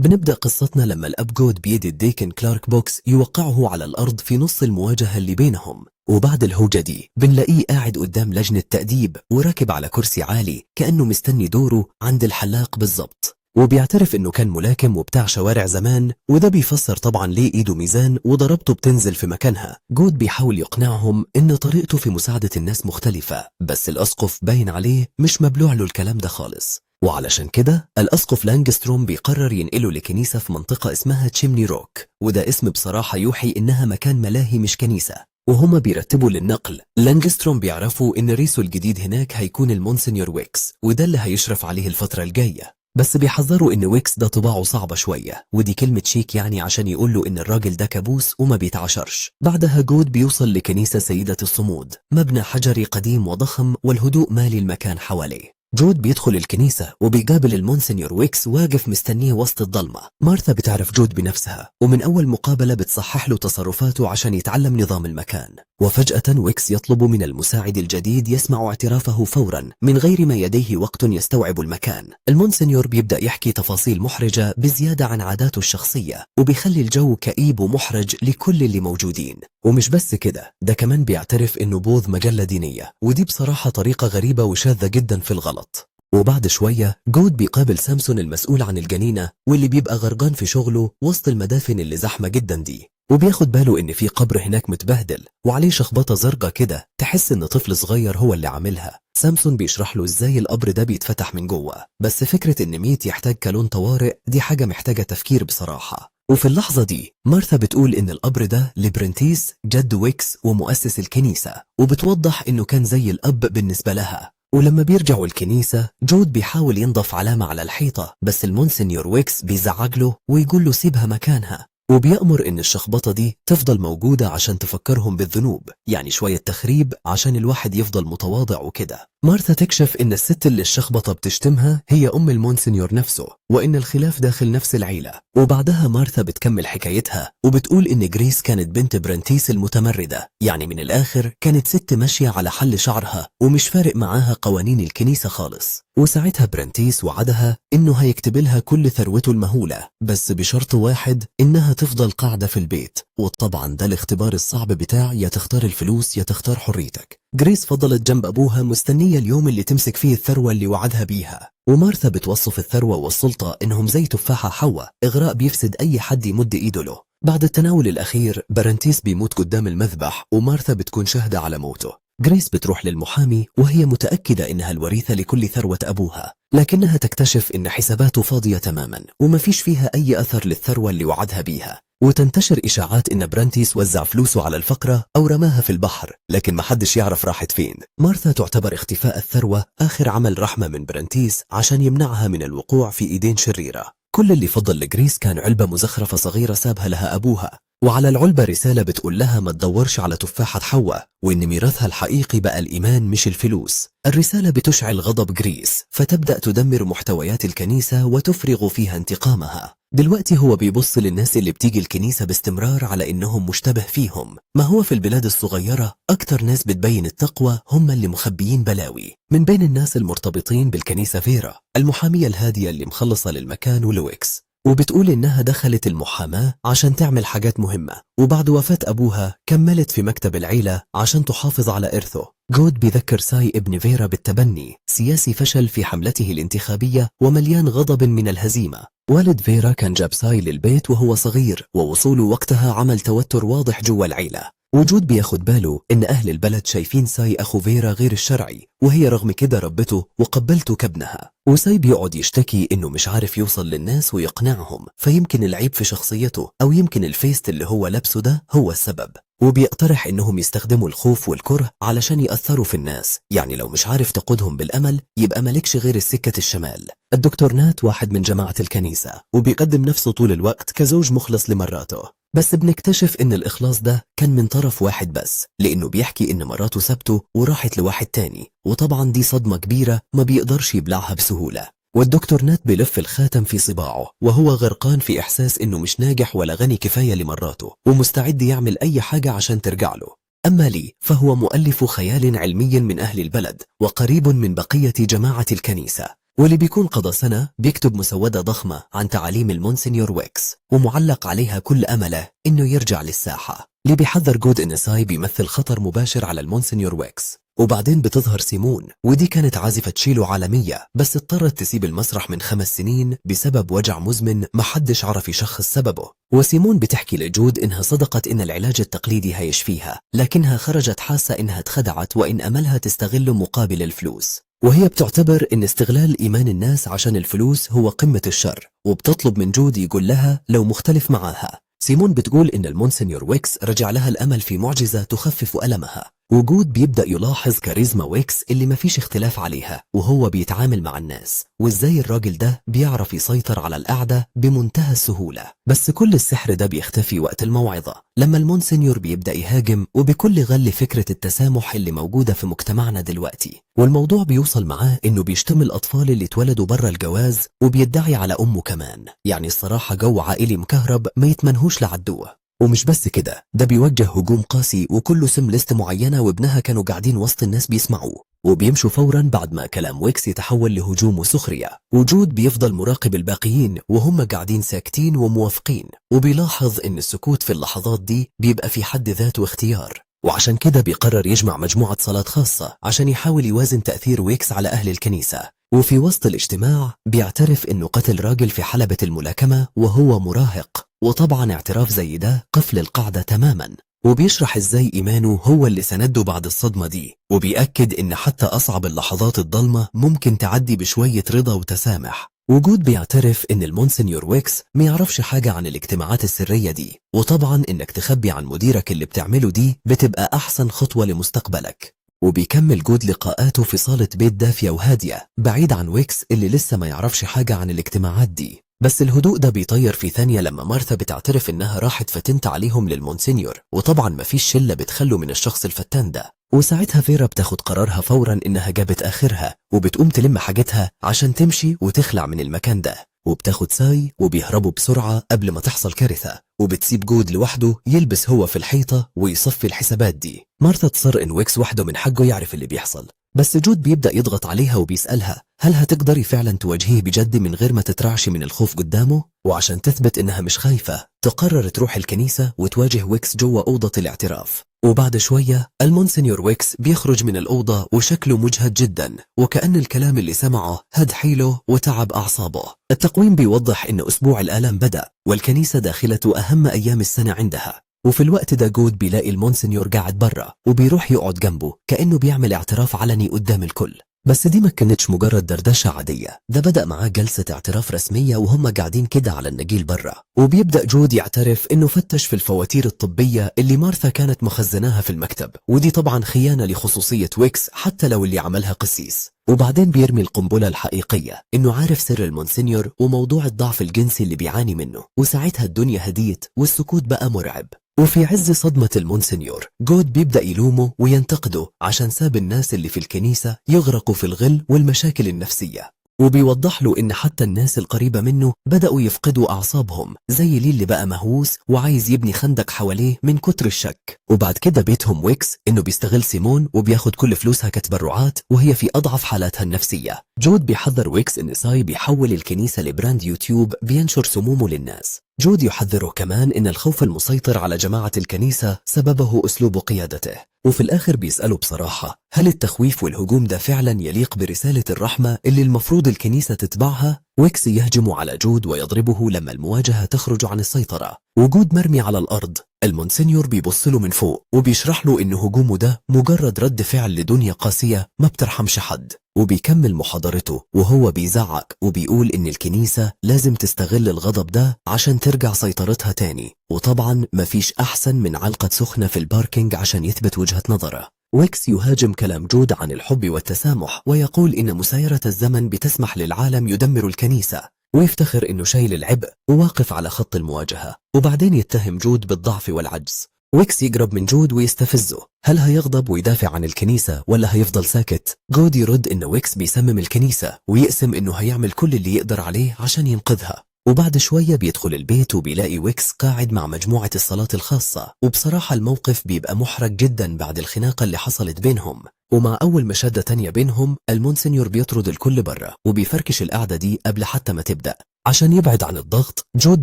بنبدأ قصتنا لما الأب جود بيد الديكن كلارك بوكس يوقعه على الأرض في نص المواجهة اللي بينهم. وبعد الهوجة دي بنلاقيه قاعد قدام لجنة تأديب وراكب على كرسي عالي كأنه مستني دوره عند الحلاق بالظبط، وبيعترف إنه كان ملاكم وبتاع شوارع زمان، وده بيفسر طبعا ليه إيده ميزان وضربته بتنزل في مكانها. جود بيحاول يقنعهم إن طريقته في مساعدة الناس مختلفة، بس الأسقف باين عليه مش مبلوع له الكلام ده خالص، وعلشان كده الأسقف لانجستروم بيقرر ينقله لكنيسة في منطقة اسمها تشيمني روك، وده اسم بصراحة يوحي إنها مكان ملاهي مش كنيسة. وهما بيرتبوا للنقل، لانجستروم بيعرفوا إن رئيسه الجديد هناك هيكون المونسنيور ويكس، وده اللي هيشرف عليه الفترة الجاية، بس بيحذروا إن ويكس ده طباعه صعبة شوية، ودي كلمة شيك يعني عشان يقوله إن الراجل ده كابوس وما بيتعشرش. بعدها جود بيوصل لكنيسة سيدة الصمود، مبنى حجري قديم وضخم والهدوء مالي المكان حواليه. جود بيدخل الكنيسة وبيقابل المونسنيور ويكس واقف مستنيه وسط الضلمة. مارثا بتعرف جود بنفسها، ومن أول مقابلة بتصحح له تصرفاته عشان يتعلم نظام المكان. وفجأة ويكس يطلب من المساعد الجديد يسمع اعترافه فورا من غير ما يديه وقت يستوعب المكان. المونسنيور بيبدأ يحكي تفاصيل محرجة بزيادة عن عاداته الشخصية، وبيخلي الجو كئيب ومحرج لكل اللي موجودين. ومش بس كده، ده كمان بيعترف إنه بوذ مجلة دينية، ودي بصراحة طريقة غريبة وشاذة جدا في الغلط. وبعد شوية جود بيقابل سامسون المسؤول عن الجنينة، واللي بيبقى غرقان في شغله وسط المدافن اللي زحمة جدا دي، وبياخد باله إن في قبر هناك متبهدل وعليه شخبطة زرقاء كده تحس إن طفل صغير هو اللي عاملها. سامسون بيشرح له إزاي القبر ده بيتفتح من جوه، بس فكرة إن ميت يحتاج كالون طوارئ دي حاجة محتاجة تفكير بصراحة. وفي اللحظة دي مارثا بتقول إن القبر ده لبرنتيس جد ويكس ومؤسس الكنيسة، وبتوضح إنه كان زي الأب بالنسبة لها. ولما بيرجعوا الكنيسة جود بيحاول ينضف علامة على الحيطة، بس المونسنيور ويكس بيزعج له ويقول له سيبها مكانها، وبيأمر إن الشخبطة دي تفضل موجودة عشان تفكرهم بالذنوب، يعني شوية تخريب عشان الواحد يفضل متواضع وكده. مارثا تكشف إن الست اللي الشخبطة بتشتمها هي أم المونسنيور نفسه، وإن الخلاف داخل نفس العيلة. وبعدها مارثا بتكمل حكايتها وبتقول إن جريس كانت بنت برنتيس المتمردة، يعني من الآخر كانت ست ماشية على حل شعرها ومش فارق معاها قوانين الكنيسة خالص. وساعتها برنتيس وعدها إنه هيكتب لها كل ثروته المهولة، بس بشرط واحد، إنها تفضل قاعدة في البيت. وطبعا ده الاختبار الصعب بتاع يا تختار الفلوس يا تختار حريتك. جريس فضلت جنب أبوها مستنية اليوم اللي تمسك فيه الثروة اللي وعدها بيها. ومارثا بتوصف الثروة والسلطة إنهم زي تفاحة حواء، إغراء بيفسد أي حد يمد إيده له. بعد التناول الأخير برنتيس بيموت قدام المذبح، ومارثا بتكون شاهدة على موته. جريس بتروح للمحامي وهي متأكدة إنها الوريثة لكل ثروة أبوها، لكنها تكتشف إن حساباته فاضية تماما ومفيش فيها أي أثر للثروة اللي وعدها بيها. وتنتشر إشاعات إن برنتيس وزع فلوسه على الفقرة أو رماها في البحر، لكن محدش يعرف راحت فين. مارثا تعتبر اختفاء الثروة آخر عمل رحمة من برنتيس عشان يمنعها من الوقوع في إيدين شريرة. كل اللي فضل لجريس كان علبة مزخرفة صغيرة سابها لها أبوها، وعلى العلبة رسالة بتقول لها ما تدورش على تفاحة حواء، وإن ميراثها الحقيقي بقى الإيمان مش الفلوس. الرسالة بتشعل غضب جريس، فتبدأ تدمر محتويات الكنيسة وتفرغ فيها انتقامها. دلوقتي هو بيبص للناس اللي بتيجي الكنيسة باستمرار على إنهم مشتبه فيهم. ما هو في البلاد الصغيرة أكتر ناس بتبين التقوى هم اللي مخبيين بلاوي. من بين الناس المرتبطين بالكنيسة فيرا، المحامية الهادية اللي مخلصة للمكان ولويكس، وبتقول إنها دخلت المحاماة عشان تعمل حاجات مهمة، وبعد وفاة أبوها كملت في مكتب العيلة عشان تحافظ على إرثه. جود بيذكر ساي ابن فيرا بالتبني، سياسي فشل في حملته الانتخابية ومليان غضب من الهزيمة. والد فيرا كان جاب ساي للبيت وهو صغير، ووصوله وقتها عمل توتر واضح جوا العيلة. وجود بياخد باله إن أهل البلد شايفين ساي أخو فيرا غير الشرعي، وهي رغم كده ربته وقبلته كابنها. وساي بيقعد يشتكي إنه مش عارف يوصل للناس ويقنعهم، فيمكن العيب في شخصيته، أو يمكن الفيست اللي هو لابسه ده هو السبب. وبيقترح إنهم يستخدموا الخوف والكره علشان يأثروا في الناس، يعني لو مش عارف تقودهم بالأمل يبقى مالكش غير السكة الشمال. الدكتور نات واحد من جماعة الكنيسة، وبيقدم نفسه طول الوقت كزوج مخلص لمراته، بس بنكتشف إن الإخلاص ده كان من طرف واحد بس، لأنه بيحكي إن مراته سابته وراحت لواحد تاني، وطبعا دي صدمة كبيرة ما بيقدرش يبلعها بسهولة. والدكتور نات بيلف الخاتم في صباعه وهو غرقان في إحساس إنه مش ناجح ولا غني كفاية لمراته، ومستعد يعمل أي حاجة عشان ترجع له. أما لي فهو مؤلف خيال علمي من أهل البلد وقريب من بقية جماعة الكنيسة، واللي بيكون قضى سنة بيكتب مسودة ضخمة عن تعاليم المونسنيور ويكس، ومعلق عليها كل أمله إنه يرجع للساحة. اللي بيحذر جود إن ساي بيمثل خطر مباشر على المونسنيور ويكس. وبعدين بتظهر سيمون، ودي كانت عازفة تشيلو عالمية، بس اضطرت تسيب المسرح من 5 سنين بسبب وجع مزمن محدش عرف يشخص سببه. وسيمون بتحكي لجود إنها صدقت إن العلاج التقليدي هيشفيها، لكنها خرجت حاسة إنها اتخدعت وإن أملها تستغله مقابل الفلوس. وهي بتعتبر إن استغلال إيمان الناس عشان الفلوس هو قمة الشر، وبتطلب من جود يقول لها لو مختلف معاها. سيمون بتقول إن المونسنيور ويكس رجع لها الأمل في معجزة تخفف ألمها. وجود بيبدأ يلاحظ كاريزما ويكس اللي مفيش اختلاف عليها وهو بيتعامل مع الناس، وإزاي الراجل ده بيعرف يسيطر على القعدة بمنتهى السهولة. بس كل السحر ده بيختفي وقت الموعظة لما المونسنيور بيبدأ يهاجم وبكل غل فكرة التسامح اللي موجودة في مجتمعنا دلوقتي. والموضوع بيوصل معاه إنه بيشتم الأطفال اللي اتولدوا برا الجواز، وبيدعي على أمه كمان. يعني الصراحة جو عائلي مكهرب ما يتمنهوش لعدوه. ومش بس كده، ده بيوجه هجوم قاسي وكله سم لست معينة، وابنها كانوا قاعدين وسط الناس بيسمعوه، وبيمشوا فورا بعد ما كلام ويكس يتحول لهجوم وسخرية. وجود بيفضل مراقب الباقيين وهم قاعدين ساكتين وموافقين، وبيلاحظ ان السكوت في اللحظات دي بيبقى في حد ذاته اختيار. وعشان كده بيقرر يجمع مجموعة صلاة خاصة عشان يحاول يوازن تأثير ويكس على أهل الكنيسة. وفي وسط الاجتماع بيعترف انه قتل راجل في حلبة الملاكمة وهو مراهق، وطبعا اعتراف زي ده قفل القاعدة تماما. وبيشرح ازاي ايمانه هو اللي سنده بعد الصدمة دي، وبيأكد ان حتى اصعب اللحظات الضلمة ممكن تعدي بشوية رضا وتسامح. وجود بيعترف ان المونسنيور ويكس ما يعرفش حاجة عن الاجتماعات السرية دي، وطبعا انك تخبي عن مديرك اللي بتعمله دي بتبقى احسن خطوة لمستقبلك. وبيكمل جود لقاءاته في صالة بيت دافية وهادية بعيد عن ويكس اللي لسه ما يعرفش حاجة عن الاجتماعات دي. بس الهدوء ده بيطير في ثانية لما مارثا بتعترف انها راحت فتنت عليهم للمونسنيور، وطبعا مفيش شلة بتخلوا من الشخص الفتان ده. وساعتها فيرا بتاخد قرارها فورا انها جابت اخرها، وبتقوم تلم حاجتها عشان تمشي وتخلع من المكان ده. وبتاخد ساي وبيهربوا بسرعة قبل ما تحصل كارثة، وبتسيب جود لوحده يلبس هو في الحيطة ويصفي الحسابات دي. مارثا تصر ان ويكس وحده من حقه يعرف اللي بيحصل، بس جود بيبدأ يضغط عليها وبيسألها هل هتقدري فعلا تواجهيه بجد من غير ما تترعشي من الخوف قدامه؟ وعشان تثبت انها مش خايفة تقرر تروح الكنيسة وتواجه ويكس جوا أوضة الاعتراف. وبعد شوية المونسنيور ويكس بيخرج من الأوضة وشكله مجهد جدا، وكأن الكلام اللي سمعه هد حيله وتعب أعصابه. التقويم بيوضح إن أسبوع الآلام بدأ، والكنيسة داخلة أهم أيام السنة عندها. وفي الوقت ده جود بيلاقي المونسنيور قاعد برا، وبيروح يقعد جنبه كأنه بيعمل اعتراف علني قدام الكل. بس دي ما كانتش مجرد دردشة عادية، ده بدأ معاه جلسة اعتراف رسمية وهم قاعدين كده على النجيل برا. وبيبدأ جود يعترف إنه فتش في الفواتير الطبية اللي مارثا كانت مخزناها في المكتب، ودي طبعا خيانة لخصوصية ويكس حتى لو اللي عملها قسيس. وبعدين بيرمي القنبلة الحقيقية إنه عارف سر المونسنيور وموضوع الضعف الجنسي اللي بيعاني منه، وساعتها الدنيا هديت والسكوت بقى مرعب. وفي عز صدمة المونسنيور جود بيبدأ يلومه وينتقده عشان ساب الناس اللي في الكنيسة يغرقوا في الغل والمشاكل النفسية. وبيوضح له إن حتى الناس القريبة منه بدأوا يفقدوا أعصابهم، زي ليه اللي بقى مهووس وعايز يبني خندق حواليه من كتر الشك. وبعد كده بيتهم ويكس إنه بيستغل سيمون وبياخد كل فلوسها كتبرعات وهي في أضعف حالاتها النفسية. جود بيحذر ويكس إن ساي بيحول الكنيسة لبراند يوتيوب بينشر سمومه للناس. جود يحذره كمان إن الخوف المسيطر على جماعة الكنيسة سببه أسلوب قيادته. وفي الآخر بيسأله بصراحة هل التخويف والهجوم ده فعلا يليق برسالة الرحمة اللي المفروض الكنيسة تتبعها؟ ويكس يهجم على جود ويضربه لما المواجهة تخرج عن السيطرة، وجود مرمي على الأرض. المونسنيور بيبص له من فوق وبيشرح له إن هجومه ده مجرد رد فعل لدنيا قاسية ما بترحمش حد. وبيكمل محاضرته وهو بيزعق وبيقول إن الكنيسة لازم تستغل الغضب ده عشان ترجع سيطرتها تاني، وطبعا مفيش أحسن من علقة سخنة في الباركينج عشان يثبت وجهة نظره. ويكس يهاجم كلام جود عن الحب والتسامح ويقول إن مسايرة الزمن بتسمح للعالم يدمر الكنيسة، ويفتخر إنه شايل العبء وواقف على خط المواجهة. وبعدين يتهم جود بالضعف والعجز. ويكس يقرب من جود ويستفزه، هل هيغضب ويدافع عن الكنيسة ولا هيفضل ساكت؟ جود يرد إن ويكس بيسمم الكنيسة ويقسم إنه هيعمل كل اللي يقدر عليه عشان ينقذها. وبعد شوية بيدخل البيت وبيلاقي ويكس قاعد مع مجموعة الصلاة الخاصة، وبصراحة الموقف بيبقى محرج جدا بعد الخناقة اللي حصلت بينهم. ومع أول مشادة تانية بينهم المونسنيور بيطرد الكل برا وبيفركش القعدة دي قبل حتى ما تبدأ. عشان يبعد عن الضغط جود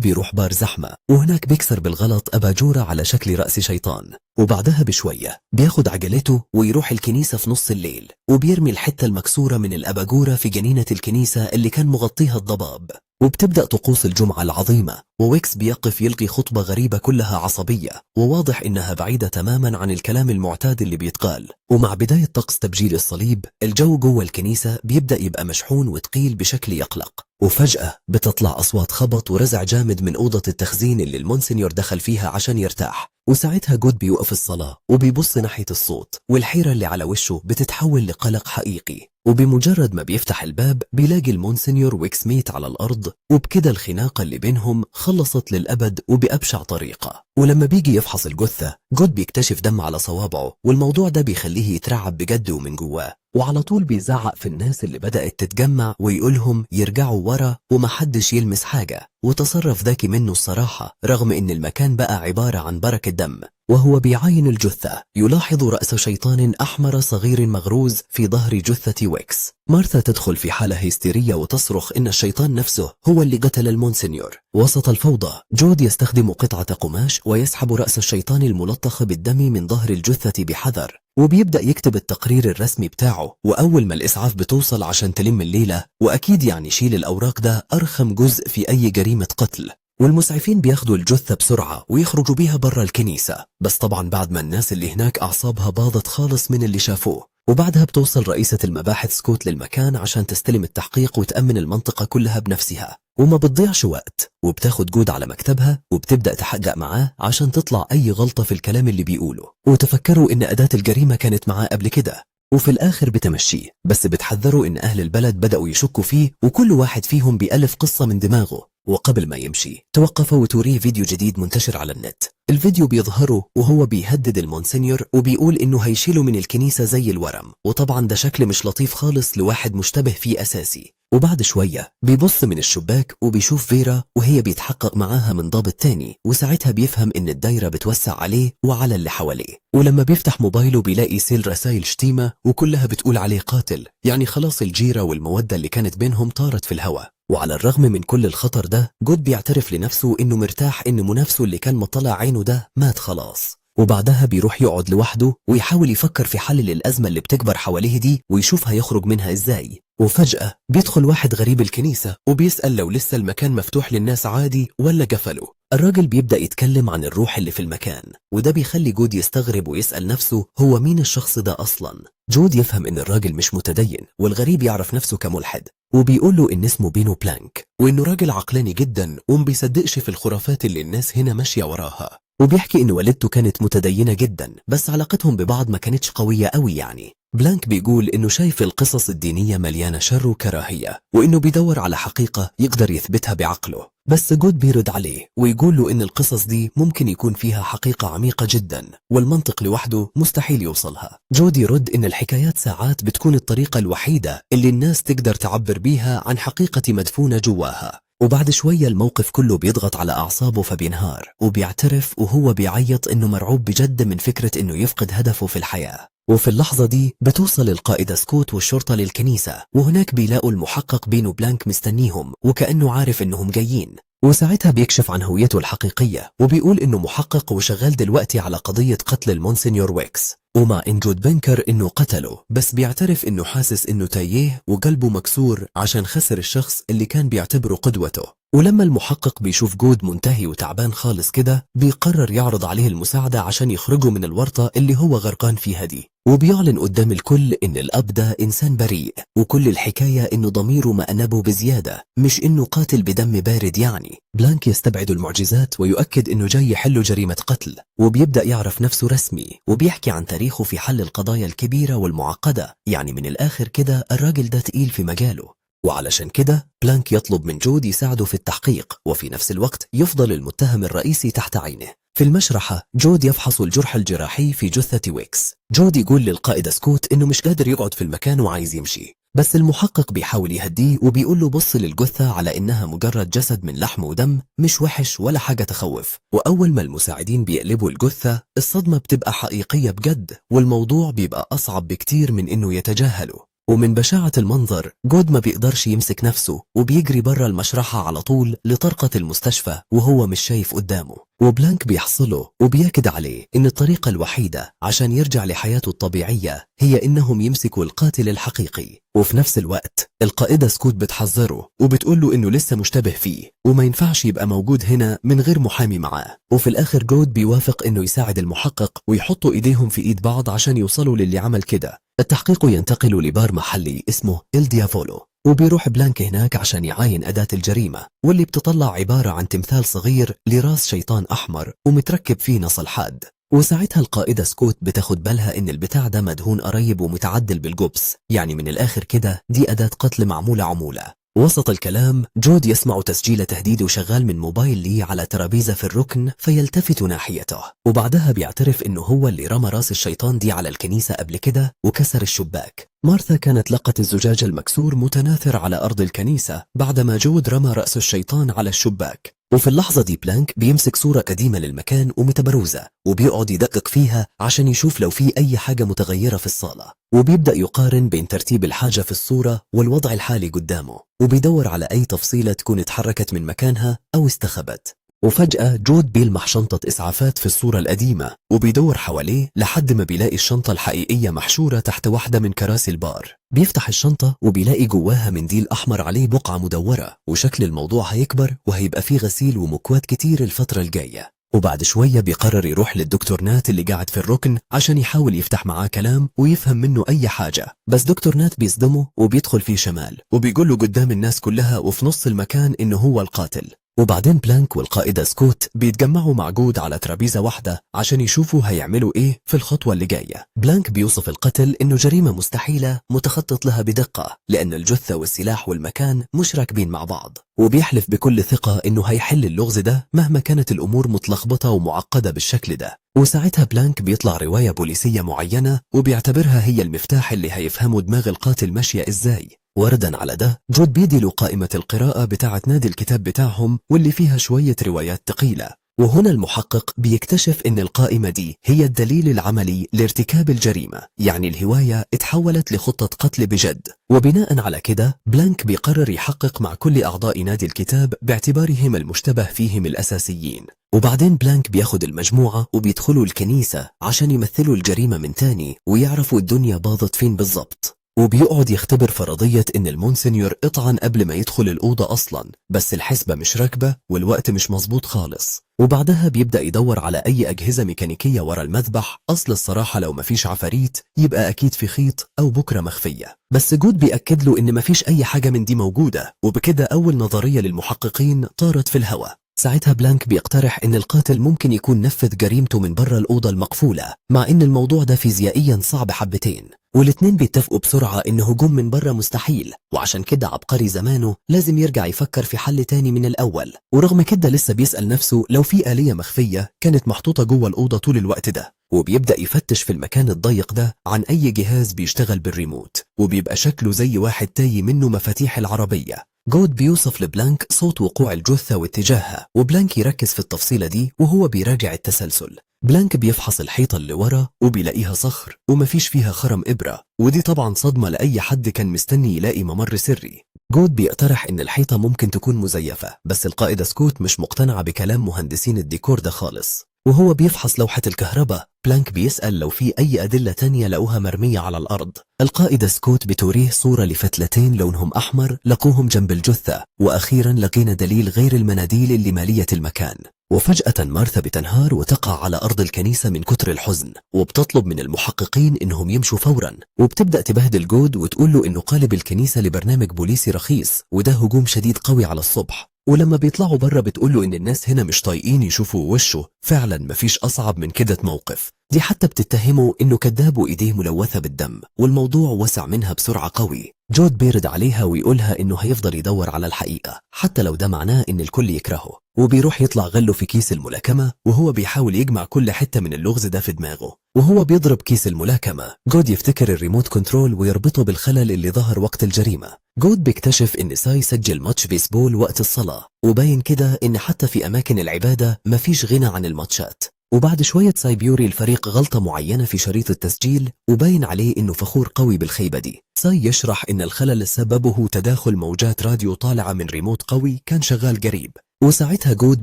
بيروح بار زحمة، وهناك بيكسر بالغلط أباجورة على شكل رأس شيطان، وبعدها بشوية بياخد عجلته ويروح الكنيسة في نص الليل، وبيرمي الحتة المكسورة من الأباجورة في جنينة الكنيسة اللي كان مغطيها الضباب. وبتبدأ طقوس الجمعة العظيمة، وويكس بيقف يلقي خطبة غريبة كلها عصبية، وواضح إنها بعيدة تماما عن الكلام المعتاد اللي بيتقال. ومع بداية طقس تبجيل الصليب الجو جوه الكنيسة بيبدأ يبقى مشحون وتقيل بشكل يقلق، وفجأة بتطلع أصوات خبط ورزع جامد من أوضة التخزين اللي المونسنيور دخل فيها عشان يرتاح. وساعتها جود بيوقف الصلاة وبيبص ناحية الصوت، والحيرة اللي على وشه بتتحول لقلق حقيقي. وبمجرد ما بيفتح الباب بيلاقي المونسنيور ويكس ميت على الأرض، وبكده الخناقة اللي بينهم خلصت للأبد وبأبشع طريقة. ولما بيجي يفحص الجثة جود بيكتشف دم على صوابعه، والموضوع ده بيخليه يترعب بجد ومن جواه، وعلى طول بيزعق في الناس اللي بدأت تتجمع ويقولهم يرجعوا ورا ومحدش يلمس حاجة. وتصرف ذكي منه الصراحة، رغم ان المكان بقى عبارة عن بركة دم. وهو بيعاين الجثة يلاحظ رأس شيطان أحمر صغير مغروز في ظهر جثة ويكس. مارثا تدخل في حالة هستيرية وتصرخ إن الشيطان نفسه هو اللي قتل المونسنيور. وسط الفوضى جود يستخدم قطعة قماش ويسحب رأس الشيطان الملطخ بالدم من ظهر الجثة بحذر، وبيبدأ يكتب التقرير الرسمي بتاعه. وأول ما الإسعاف بتوصل عشان تلم الليلة، وأكيد يعني شيل الأوراق ده أرخم جزء في أي جريمة قتل، والمسعفين بياخدوا الجثة بسرعة ويخرجوا بيها برا الكنيسة، بس طبعا بعد ما الناس اللي هناك أعصابها باظت خالص من اللي شافوه. وبعدها بتوصل رئيسة المباحث سكوت للمكان عشان تستلم التحقيق وتأمن المنطقة كلها بنفسها، وما بتضيعش وقت، وبتاخد جود على مكتبها وبتبدأ تحقق معاه عشان تطلع أي غلطة في الكلام اللي بيقوله. وتفكروا إن أداة الجريمة كانت معاه قبل كده، وفي الآخر بتمشيه، بس بتحذروا إن أهل البلد بدأوا يشكوا فيه وكل واحد فيهم بيألف قصة من دماغه. وقبل ما يمشي توقفوا وتوريه فيديو جديد منتشر على النت. الفيديو بيظهره وهو بيهدد المونسنيور وبيقول إنه هيشيله من الكنيسة زي الورم، وطبعا ده شكل مش لطيف خالص لواحد مشتبه فيه أساسي. وبعد شوية بيبص من الشباك وبيشوف فيرا وهي بيتحقق معاها من ضابط تاني، وساعتها بيفهم إن الدايرة بتوسع عليه وعلى اللي حواليه. ولما بيفتح موبايله بيلاقي سيل رسائل شتيمة وكلها بتقول عليه قاتل، يعني خلاص الجيرة والمودة اللي كانت بينهم طارت في الهواء. وعلى الرغم من كل الخطر ده جود بيعترف لنفسه إنه مرتاح إن منافسه اللي كان مطلع عينه ده مات خلاص. وبعدها بيروح يقعد لوحده ويحاول يفكر في حل للأزمة اللي بتكبر حواليه دي ويشوف هيخرج منها إزاي. وفجأة بيدخل واحد غريب الكنيسة وبيسأل لو لسه المكان مفتوح للناس عادي ولا قفلوا. الراجل بيبدأ يتكلم عن الروح اللي في المكان، وده بيخلي جود يستغرب ويسأل نفسه هو مين الشخص ده أصلا. جود يفهم إن الراجل مش متدين، والغريب يعرف نفسه كملحد، وبيقول له إن اسمه بينو بلانك، وإنه راجل عقلاني جدا وما بيصدقش في الخرافات اللي الناس هنا ماشية وراها. وبيحكي إن والدته كانت متدينة جدا، بس علاقتهم ببعض ما كانتش قوية قوي يعني. بلانك بيقول إنه شايف القصص الدينية مليانة شر وكراهية، وإنه بيدور على حقيقة يقدر يثبتها بعقله. بس جود بيرد عليه ويقول له إن القصص دي ممكن يكون فيها حقيقة عميقة جدا، والمنطق لوحده مستحيل يوصلها. جود يرد إن الحكايات ساعات بتكون الطريقة الوحيدة اللي الناس تقدر تعبر بيها عن حقيقة مدفونة جواها. وبعد شوية الموقف كله بيضغط على أعصابه فبينهار، وبيعترف وهو بيعيط إنه مرعوب بجد من فكرة إنه يفقد هدفه في الحياة. وفي اللحظة دي بتوصل القائد سكوت والشرطة للكنيسة، وهناك بيلاقوا المحقق بينو بلانك مستنيهم وكأنه عارف إنهم جايين. وساعتها بيكشف عن هويته الحقيقية وبيقول إنه محقق وشغال دلوقتي على قضية قتل المونسنيور ويكس، ومع إن جود بنكر إنه قتله، بس بيعترف إنه حاسس إنه تايه وقلبه مكسور عشان خسر الشخص اللي كان بيعتبره قدوته. ولما المحقق بيشوف جود منتهي وتعبان خالص كده بيقرر يعرض عليه المساعدة عشان يخرجه من الورطة اللي هو غرقان فيها دي. وبيعلن قدام الكل إن الأب ده إنسان بريء، وكل الحكاية إنه ضميره مأنبه بزيادة، مش إنه قاتل بدم بارد يعني. بلانك يستبعد المعجزات ويؤكد إنه جاي يحل جريمة قتل، وبيبدأ يعرف نفسه رسمي، وبيحكي عن تاريخه في حل القضايا الكبيرة والمعقدة. يعني من الآخر كده الراجل ده تقيل في مجاله. وعلشان كده بلانك يطلب من جود يساعده في التحقيق، وفي نفس الوقت يفضل المتهم الرئيسي تحت عينه. في المشرحة جود يفحص الجرح الجراحي في جثة ويكس. جود يقول للقائد سكوت إنه مش قادر يقعد في المكان وعايز يمشي، بس المحقق بيحاول يهديه وبيقول له بص للجثة على إنها مجرد جسد من لحم ودم، مش وحش ولا حاجة تخوف. وأول ما المساعدين بيقلبوا الجثة الصدمة بتبقى حقيقية بجد، والموضوع بيبقى أصعب بكتير من إنه يتجاهله. ومن بشاعة المنظر جود ما بيقدرش يمسك نفسه وبيجري برا المشرحة على طول لطرقة المستشفى وهو مش شايف قدامه. وبلانك بيحصله وبيأكد عليه إن الطريقة الوحيدة عشان يرجع لحياته الطبيعية هي إنهم يمسكوا القاتل الحقيقي. وفي نفس الوقت القائدة سكوت بتحذره وبتقوله إنه لسه مشتبه فيه وما ينفعش يبقى موجود هنا من غير محامي معاه. وفي الآخر جود بيوافق إنه يساعد المحقق ويحطوا إيديهم في إيد بعض عشان يوصلوا للي عمل كده. التحقيق ينتقل لبار محلي اسمه إل ديافولو، وبيروح بلانك هناك عشان يعاين أداة الجريمة، واللي بتطلع عبارة عن تمثال صغير لراس شيطان أحمر ومتركب فيه نصل حاد. وساعتها القائدة سكوت بتاخد بالها إن البتاع ده مدهون قريب ومتعدل بالجبس، يعني من الآخر كده دي أداة قتل معمولة عمولة. وسط الكلام جود يسمع تسجيل تهديد وشغال من موبايل ليه على ترابيزة في الركن، فيلتفت ناحيته، وبعدها بيعترف إنه هو اللي رمى راس الشيطان دي على الكنيسة قبل كده وكسر الشباك. مارثا كانت لقت الزجاج المكسور متناثر على أرض الكنيسة بعدما جود رمى رأس الشيطان على الشباك. وفي اللحظة دي بلانك بيمسك صورة قديمة للمكان ومتبروزة وبيقعد يدقق فيها عشان يشوف لو في أي حاجة متغيرة في الصالة، وبيبدأ يقارن بين ترتيب الحاجة في الصورة والوضع الحالي قدامه، وبيدور على أي تفصيلة تكون اتحركت من مكانها أو استخبت. وفجأة جود بيلمح شنطة إسعافات في الصورة القديمة وبيدور حواليه لحد ما بيلاقي الشنطة الحقيقية محشورة تحت واحدة من كراسي البار. بيفتح الشنطة وبيلاقي جواها منديل أحمر عليه بقعة مدورة، وشكل الموضوع هيكبر وهيبقى فيه غسيل ومكوات كتير الفترة الجاية. وبعد شوية بيقرر يروح للدكتور نات اللي قاعد في الركن عشان يحاول يفتح معاه كلام ويفهم منه أي حاجة، بس دكتور نات بيصدمه وبيدخل فيه شمال وبيقول له قدام الناس كلها وفي نص المكان إنه هو القاتل. وبعدين بلانك والقائدة سكوت بيتجمعوا مع جود على ترابيزة واحدة عشان يشوفوا هيعملوا ايه في الخطوة اللي جاية. بلانك بيوصف القتل انه جريمة مستحيلة متخطط لها بدقة لان الجثة والسلاح والمكان مش راكبين مع بعض، وبيحلف بكل ثقة انه هيحل اللغز ده مهما كانت الامور متلخبطة ومعقدة بالشكل ده. وساعتها بلانك بيطلع رواية بوليسية معينة وبيعتبرها هي المفتاح اللي هيفهموا دماغ القاتل ماشية ازاي. وردا على ده جود بيدي له قائمة القراءة بتاعة نادي الكتاب بتاعهم واللي فيها شوية روايات ثقيلة. وهنا المحقق بيكتشف ان القائمة دي هي الدليل العملي لارتكاب الجريمة، يعني الهواية اتحولت لخطة قتل بجد. وبناء على كده بلانك بيقرر يحقق مع كل أعضاء نادي الكتاب باعتبارهم المشتبه فيهم الأساسيين. وبعدين بلانك بياخد المجموعة وبيدخلوا الكنيسة عشان يمثلوا الجريمة من تاني ويعرفوا الدنيا باظت فين بالضبط. وبيقعد يختبر فرضية إن المونسنيور اطعن قبل ما يدخل الأوضة أصلا، بس الحسبة مش راكبة والوقت مش مظبوط خالص. وبعدها بيبدأ يدور على أي أجهزة ميكانيكية ورا المذبح، أصل الصراحة لو مفيش عفاريت يبقى أكيد في خيط أو بكرة مخفية، بس جود بيأكد له إن مفيش أي حاجة من دي موجودة، وبكده أول نظرية للمحققين طارت في الهواء. ساعتها بلانك بيقترح إن القاتل ممكن يكون نفذ جريمته من برا الأوضة المقفولة، مع إن الموضوع ده فيزيائيا صعب حبتين، والاتنين بيتفقوا بسرعة إن هجوم من برا مستحيل، وعشان كده عبقري زمانه لازم يرجع يفكر في حل تاني من الأول. ورغم كده لسه بيسأل نفسه لو في آلية مخفية كانت محطوطة جوه الأوضة طول الوقت ده، وبيبدأ يفتش في المكان الضيق ده عن أي جهاز بيشتغل بالريموت، وبيبقى شكله زي واحد تاي منه مفاتيح العربية. جود بيوصف لبلانك صوت وقوع الجثة واتجاهها، وبلانك يركز في التفصيلة دي وهو بيراجع التسلسل. بلانك بيفحص الحيطة اللي ورا وبيلاقيها صخر ومفيش فيها خرم إبرة، ودي طبعا صدمة لأي حد كان مستني يلاقي ممر سري. جود بيقترح إن الحيطة ممكن تكون مزيفة، بس القائدة سكوت مش مقتنعة بكلام مهندسين الديكور ده خالص. وهو بيفحص لوحة الكهرباء بلانك بيسأل لو في أي أدلة تانية لقوها مرمية على الأرض. القائدة سكوت بتوريه صورة لفتلتين لونهم أحمر لقوهم جنب الجثة، وأخيرا لقينا دليل غير المناديل اللي مالية المكان. وفجأة مارثا بتنهار وتقع على أرض الكنيسة من كتر الحزن، وبتطلب من المحققين إنهم يمشوا فورا، وبتبدأ تبهدل جود وتقول له إنه قالب الكنيسة لبرنامج بوليسي رخيص وده هجوم شديد قوي على الصبح. ولما بيطلعوا بره بتقول له إن الناس هنا مش طايقين يشوفوا وشه، فعلا مفيش أصعب من كده موقف. دي حتى بتتهمه إنه كذاب وإيديه ملوثة بالدم، والموضوع وسع منها بسرعة قوي. جود بيرد عليها ويقولها إنه هيفضل يدور على الحقيقة حتى لو ده معناه إن الكل يكرهه، وبيروح يطلع غله في كيس الملاكمة وهو بيحاول يجمع كل حتة من اللغز ده في دماغه. وهو بيضرب كيس الملاكمة جود يفتكر الريموت كنترول ويربطه بالخلل اللي ظهر وقت الجريمة. جود بيكتشف إن ساي سجل ماتش بيسبول وقت الصلاة، وباين كده إن حتى في أماكن العبادة مفيش غنى عن الماتشات. وبعد شوية ساي بيوري الفريق غلطة معينة في شريط التسجيل وباين عليه إنه فخور قوي بالخيبة دي. ساي يشرح إن الخلل سببه تداخل موجات راديو طالعة من ريموت قوي كان شغال قريب، وساعتها جود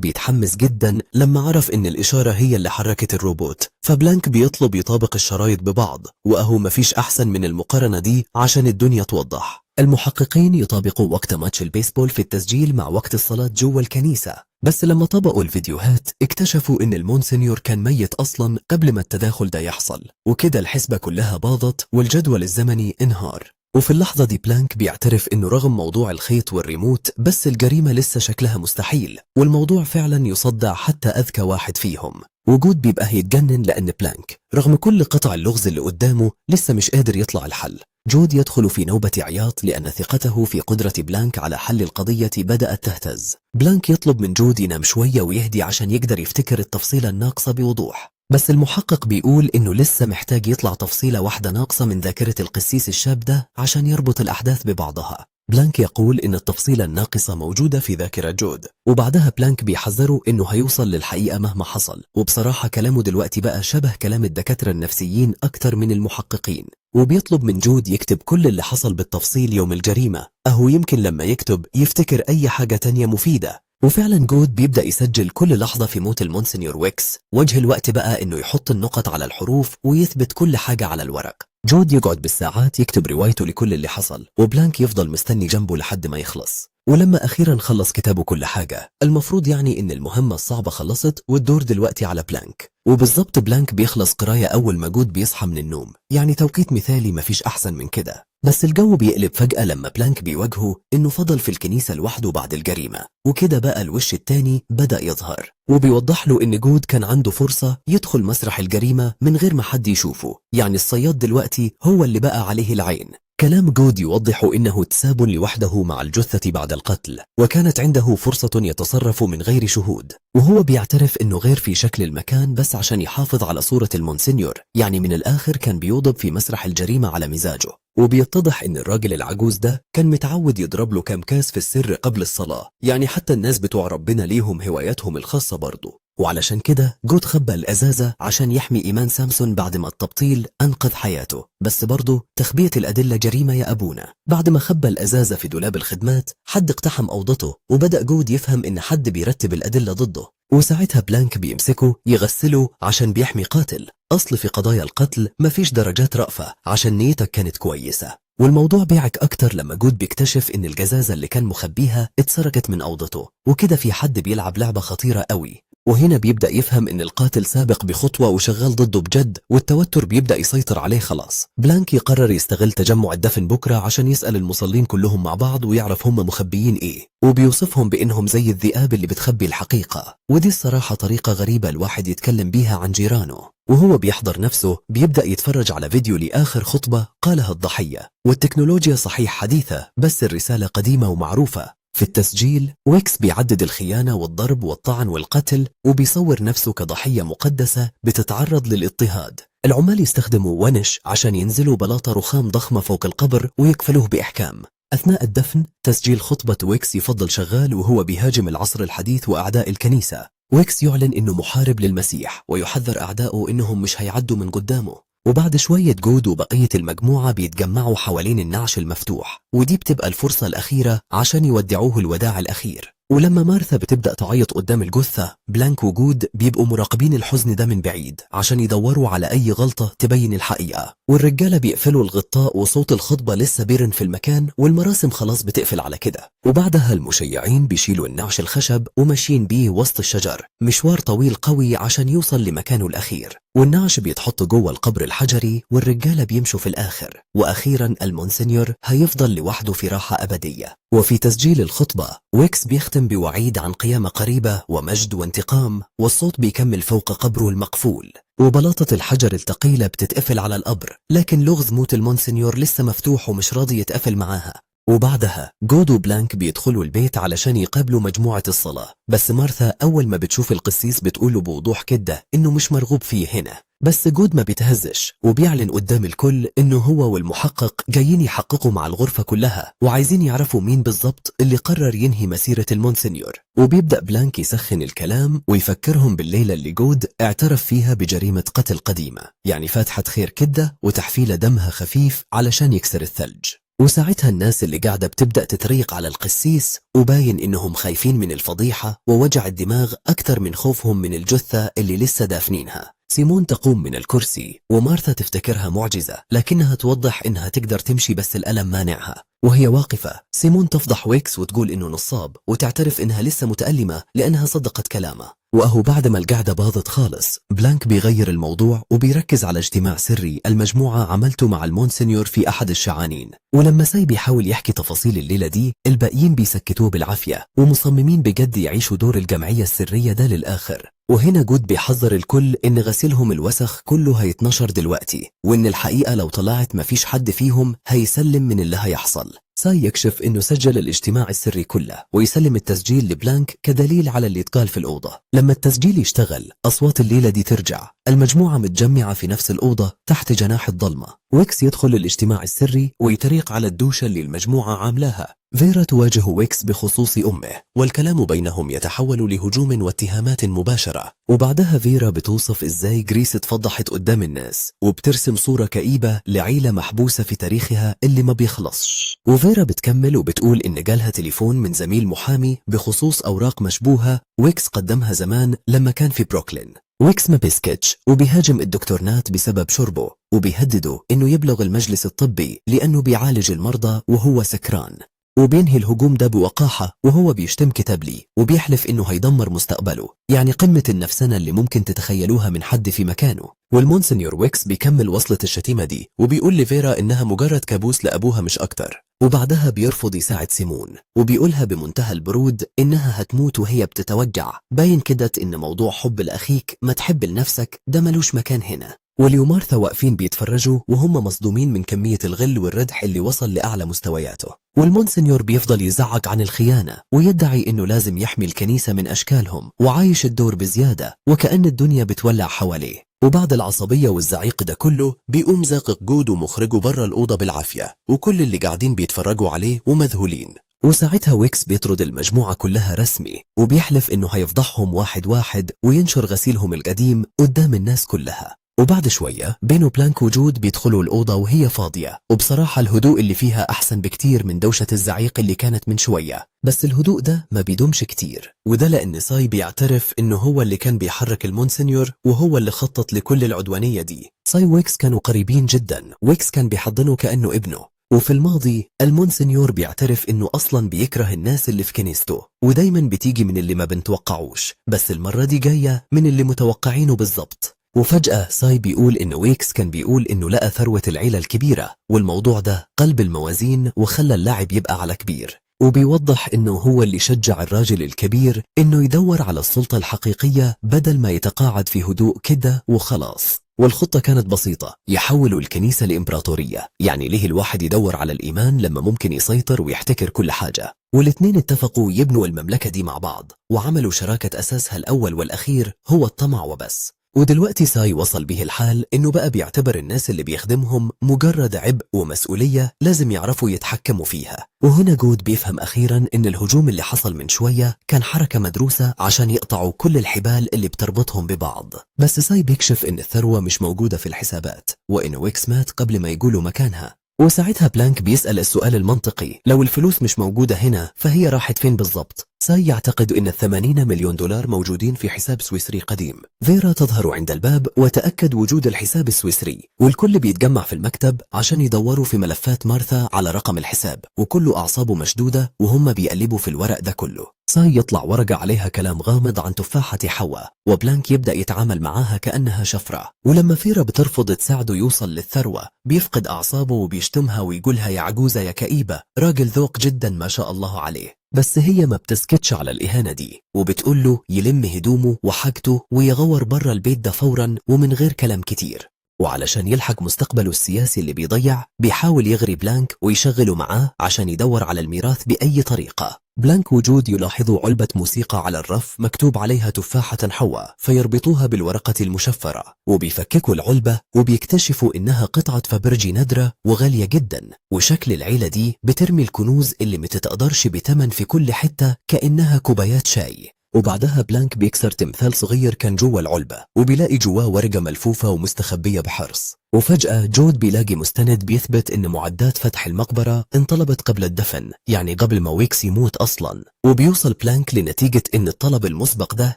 بيتحمس جدا لما عرف إن الإشارة هي اللي حركت الروبوت. فبلانك بيطلب يطابق الشرايط ببعض، وأهو مفيش أحسن من المقارنة دي عشان الدنيا توضح. المحققين يطابقوا وقت ماتش البيسبول في التسجيل مع وقت الصلاة جوا الكنيسة، بس لما طبقوا الفيديوهات اكتشفوا إن المونسنيور كان ميت أصلا قبل ما التداخل ده يحصل، وكده الحسبة كلها باظت والجدول الزمني انهار. وفي اللحظة دي بلانك بيعترف إنه رغم موضوع الخيط والريموت بس الجريمة لسه شكلها مستحيل، والموضوع فعلا يصدع حتى أذكى واحد فيهم. وجود بيبقى هيتجنن لأن بلانك رغم كل قطع اللغز اللي قدامه لسه مش قادر يطلع الحل. جود يدخل في نوبة عياط لأن ثقته في قدرة بلانك على حل القضية بدأت تهتز. بلانك يطلب من جود ينام شوية ويهدي عشان يقدر يفتكر التفصيلة الناقصة بوضوح، بس المحقق بيقول إنه لسه محتاج يطلع تفصيلة واحدة ناقصة من ذاكرة القسيس الشاب ده عشان يربط الأحداث ببعضها. بلانك يقول إن التفصيلة الناقصة موجودة في ذاكرة جود، وبعدها بلانك بيحذره إنه هيوصل للحقيقة مهما حصل. وبصراحة كلامه دلوقتي بقى شبه كلام الدكاترة النفسيين أكتر من المحققين، وبيطلب من جود يكتب كل اللي حصل بالتفصيل يوم الجريمة، أهو يمكن لما يكتب يفتكر أي حاجة تانية مفيدة. وفعلا جود بيبدأ يسجل كل لحظة في موت المونسنيور ويكس. وجه الوقت بقى إنه يحط النقط على الحروف ويثبت كل حاجة على الورق. جود يقعد بالساعات يكتب روايته لكل اللي حصل، وبلانك يفضل مستني جنبه لحد ما يخلص. ولما أخيرا خلص كتابه كل حاجة، المفروض يعني إن المهمة الصعبة خلصت والدور دلوقتي على بلانك. وبالظبط بلانك بيخلص قراية أول ما جود بيصحى من النوم، يعني توقيت مثالي مفيش أحسن من كده. بس الجو بيقلب فجأة لما بلانك بيواجهه إنه فضل في الكنيسة لوحده بعد الجريمة، وكده بقى الوش التاني بدأ يظهر، وبيوضح له إن جود كان عنده فرصة يدخل مسرح الجريمة من غير ما حد يشوفه، يعني الصياد دلوقتي هو اللي بقى عليه العين. كلام جود يوضح إنه اتساب لوحده مع الجثة بعد القتل، وكانت عنده فرصة يتصرف من غير شهود، وهو بيعترف إنه غير في شكل المكان بس عشان يحافظ على صورة المونسنيور، يعني من الآخر كان بيوضب في مسرح الجريمة على مزاجه. وبيتضح إن الراجل العجوز ده كان متعود يضرب له كام كاس في السر قبل الصلاة، يعني حتى الناس بتوع ربنا ليهم هواياتهم الخاصة برضه. وعلشان كده جود خبى الأزازة عشان يحمي إيمان سامسون بعد ما التبطيل أنقذ حياته، بس برضه تخبية الأدلة جريمة يا أبونا. بعد ما خبى الأزازة في دولاب الخدمات حد اقتحم أوضته، وبدأ جود يفهم إن حد بيرتب الأدلة ضده، وساعتها بلانك بيمسكه يغسله عشان بيحمي قاتل. أصل في قضايا القتل مفيش درجات رأفة عشان نيتك كانت كويسة. والموضوع بيعك أكتر لما جود بيكتشف إن الجزازة اللي كان مخبيها اتسرقت من أوضته، وكده في حد بيلعب لعبة خطيرة قوي. وهنا بيبدأ يفهم إن القاتل سابق بخطوة وشغال ضده بجد، والتوتر بيبدأ يسيطر عليه خلاص. بلانك يقرر يستغل تجمع الدفن بكرة عشان يسأل المصلين كلهم مع بعض ويعرف هم مخبيين إيه، وبيوصفهم بإنهم زي الذئاب اللي بتخبي الحقيقة. ودي الصراحة طريقة غريبة الواحد يتكلم بيها عن جيرانه. وهو بيحضر نفسه بيبدأ يتفرج على فيديو لآخر خطبة قالها الضحية. والتكنولوجيا صحيح حديثة بس الرسالة قديمة ومعروفة. في التسجيل ويكس بيعدد الخيانة والضرب والطعن والقتل، وبيصور نفسه كضحية مقدسة بتتعرض للاضطهاد. العمال يستخدموا ونش عشان ينزلوا بلاطة رخام ضخمة فوق القبر ويقفلوه بإحكام. أثناء الدفن تسجيل خطبة ويكس يفضل شغال وهو بيهاجم العصر الحديث وأعداء الكنيسة. ويكس يعلن إنه محارب للمسيح ويحذر أعدائه إنهم مش هيعدوا من قدامه. وبعد شوية جود وبقية المجموعة بيتجمعوا حوالين النعش المفتوح، ودي بتبقى الفرصة الأخيرة عشان يودعوه الوداع الأخير. ولما مارثا بتبدأ تعيط قدام الجثة، بلانك وجود بيبقوا مراقبين الحزن ده من بعيد عشان يدوروا على أي غلطة تبين الحقيقة. والرجالة بيقفلوا الغطاء وصوت الخطبة لسه بيرن في المكان، والمراسم خلاص بتقفل على كده. وبعدها المشيعين بيشيلوا النعش الخشب وماشيين بيه وسط الشجر، مشوار طويل قوي عشان يوصل لمكانه الأخير. والنعش بيتحط جوه القبر الحجري والرجالة بيمشوا في الآخر، وأخيرا المونسنيور هيفضل لوحده في راحة أبدية. وفي تسجيل الخطبة ويكس بيختم بوعيد عن قيامة قريبة ومجد وانتقام، والصوت بيكمل فوق قبره المقفول. وبلاطة الحجر الثقيلة بتتقفل على القبر، لكن لغز موت المونسنيور لسه مفتوح ومش راضي يتقفل معاها. وبعدها جود وبلانك بيدخلوا البيت علشان يقابلوا مجموعة الصلاة، بس مارثا أول ما بتشوف القسيس بتقوله بوضوح كده إنه مش مرغوب فيه هنا. بس جود ما بيتهزش وبيعلن قدام الكل إنه هو والمحقق جايين يحققوا مع الغرفة كلها وعايزين يعرفوا مين بالضبط اللي قرر ينهي مسيرة المونسنيور. وبيبدأ بلانك يسخن الكلام ويفكرهم بالليلة اللي جود اعترف فيها بجريمة قتل قديمة، يعني فاتحة خير كدة وتحفيلة دمها خفيف علشان يكسر الثلج. وساعتها الناس اللي قاعدة بتبدأ تتريق على القسيس وباين إنهم خايفين من الفضيحة ووجع الدماغ أكتر من خوفهم من الجثة اللي لسه دافنينها. سيمون تقوم من الكرسي ومارثا تفتكرها معجزة لكنها توضح إنها تقدر تمشي بس الألم مانعها. وهي واقفة سيمون تفضح ويكس وتقول إنه نصاب وتعترف إنها لسه متألمة لأنها صدقت كلامه. وأهو بعد ما القعدة باظت خالص بلانك بيغير الموضوع وبيركز على اجتماع سري المجموعة عملته مع المونسنيور في أحد الشعانين. ولما ساي بيحاول يحكي تفاصيل الليلة دي الباقيين بيسكتوه بالعافية ومصممين بجد يعيشوا دور الجمعية السرية ده للآخر. وهنا جود بيحذر الكل إن غسيلهم الوسخ كله هيتنشر دلوقتي وإن الحقيقة لو طلعت مفيش حد فيهم هيسلم من اللي هيحصل. ساي يكشف إنه سجل الاجتماع السري كله ويسلم التسجيل لبلانك كدليل على اللي اتقال في الأوضة. لما التسجيل يشتغل أصوات الليلة دي ترجع، المجموعة متجمعة في نفس الأوضة تحت جناح الظلمة. ويكس يدخل الاجتماع السري ويتريق على الدوشة اللي المجموعة عاملاها. فيرا تواجه ويكس بخصوص أمه والكلام بينهم يتحول لهجوم واتهامات مباشرة. وبعدها فيرا بتوصف إزاي جريس اتفضحت قدام الناس وبترسم صورة كئيبة لعيلة محبوسة في تاريخها اللي ما بيخلصش. وفيرا بتكمل وبتقول إن جالها تليفون من زميل محامي بخصوص أوراق مشبوهة ويكس قدمها زمان لما كان في بروكلين. ويكس ما بيسكتش وبيهاجم الدكتور نات بسبب شربه وبيهدده إنه يبلغ المجلس الطبي لأنه بيعالج المرضى وهو سكران. وبينهي الهجوم ده بوقاحة وهو بيشتم كتاب لي وبيحلف إنه هيدمر مستقبله، يعني قمة النفسنة اللي ممكن تتخيلوها من حد في مكانه. والمونسنيور ويكس بيكمل وصلة الشتيمة دي وبيقول لفيرا إنها مجرد كابوس لأبوها مش أكتر. وبعدها بيرفض يساعد سيمون وبيقولها بمنتهى البرود إنها هتموت وهي بتتوجع، باين كده إن موضوع حب لأخيك ما تحب لنفسك ده ملوش مكان هنا. وليو ومارثا واقفين بيتفرجوا وهم مصدومين من كمية الغل والردح اللي وصل لأعلى مستوياته. والمونسنيور بيفضل يزعق عن الخيانة ويدعي إنه لازم يحمي الكنيسة من أشكالهم وعايش الدور بزيادة وكأن الدنيا بتولع حواليه. وبعد العصبية والزعيق ده كله بيقوم زاقق جود ومخرجه برا الأوضة بالعافية وكل اللي قاعدين بيتفرجوا عليه ومذهولين. وساعتها ويكس بيطرد المجموعة كلها رسمي وبيحلف إنه هيفضحهم واحد واحد وينشر غسيلهم القديم قدام الناس كلها. وبعد شوية بينو بلانك وجود بيدخلوا الأوضة وهي فاضية، وبصراحة الهدوء اللي فيها أحسن بكتير من دوشة الزعيق اللي كانت من شوية. بس الهدوء ده ما بيدومش كتير، وده لأن ساي بيعترف إنه هو اللي كان بيحرك المونسنيور وهو اللي خطط لكل العدوانية دي. ساي ويكس كانوا قريبين جدا، ويكس كان بيحضنه كأنه ابنه. وفي الماضي المونسنيور بيعترف إنه أصلا بيكره الناس اللي في كنيسته، ودايما بتيجي من اللي ما بنتوقعوش، بس المرة دي جاية من اللي متوقعينه بالضبط. وفجأة ساي بيقول إنه ويكس كان بيقول إنه لقى ثروة العيلة الكبيرة، والموضوع ده قلب الموازين وخلى اللاعب يبقى على كبير. وبيوضح إنه هو اللي شجع الراجل الكبير إنه يدور على السلطة الحقيقية بدل ما يتقاعد في هدوء كده وخلاص. والخطة كانت بسيطة، يحولوا الكنيسة لإمبراطورية، يعني ليه الواحد يدور على الإيمان لما ممكن يسيطر ويحتكر كل حاجة؟ والاتنين اتفقوا يبنوا المملكة دي مع بعض، وعملوا شراكة أساسها الأول والأخير هو الطمع وبس. ودلوقتي ساي وصل به الحال إنه بقى بيعتبر الناس اللي بيخدمهم مجرد عبء ومسؤولية لازم يعرفوا يتحكموا فيها. وهنا جود بيفهم أخيرا إن الهجوم اللي حصل من شوية كان حركة مدروسة عشان يقطعوا كل الحبال اللي بتربطهم ببعض. بس ساي بيكشف إن الثروة مش موجودة في الحسابات، وإن ويكس مات قبل ما يقولوا مكانها. وساعتها بلانك بيسأل السؤال المنطقي، لو الفلوس مش موجودة هنا فهي راحت فين بالضبط؟ ساي يعتقد إن 80 مليون دولار موجودين في حساب سويسري قديم. فيرا تظهر عند الباب وتأكد وجود الحساب السويسري، والكل بيتجمع في المكتب عشان يدوروا في ملفات مارثا على رقم الحساب، وكله أعصابه مشدودة وهم بيقلبوا في الورق ده كله. ساي يطلع ورقة عليها كلام غامض عن تفاحة حواء، وبلانك يبدأ يتعامل معاها كأنها شفرة. ولما فيرا بترفض تساعده يوصل للثروة بيفقد أعصابه وبيشتمها ويقولها يا عجوزة يا كئيبة، راجل ذوق جدا ما شاء الله عليه. بس هي ما بتسكتش على الإهانة دي، وبتقوله يلم هدومه وحاجته ويغور برا البيت ده فورا ومن غير كلام كتير. وعلشان يلحق مستقبله السياسي اللي بيضيع بيحاول يغري بلانك ويشغله معاه عشان يدور على الميراث بأي طريقة. بلانك وجود يلاحظوا علبة موسيقى على الرف مكتوب عليها تفاحة حواء، فيربطوها بالورقة المشفرة وبيفككوا العلبة وبيكتشفوا إنها قطعة فابرجي نادرة وغالية جدا، وشكل العيلة دي بترمي الكنوز اللي متتقدرش بتمن في كل حتة كأنها كوبايات شاي. وبعدها بلانك بيكسر تمثال صغير كان جوا العلبة وبيلاقي جواه ورقة ملفوفة ومستخبية بحرص، وفجأة جود بيلاقي مستند بيثبت إن معدات فتح المقبرة انطلبت قبل الدفن، يعني قبل ما ويكس يموت أصلا. وبيوصل بلانك لنتيجة إن الطلب المسبق ده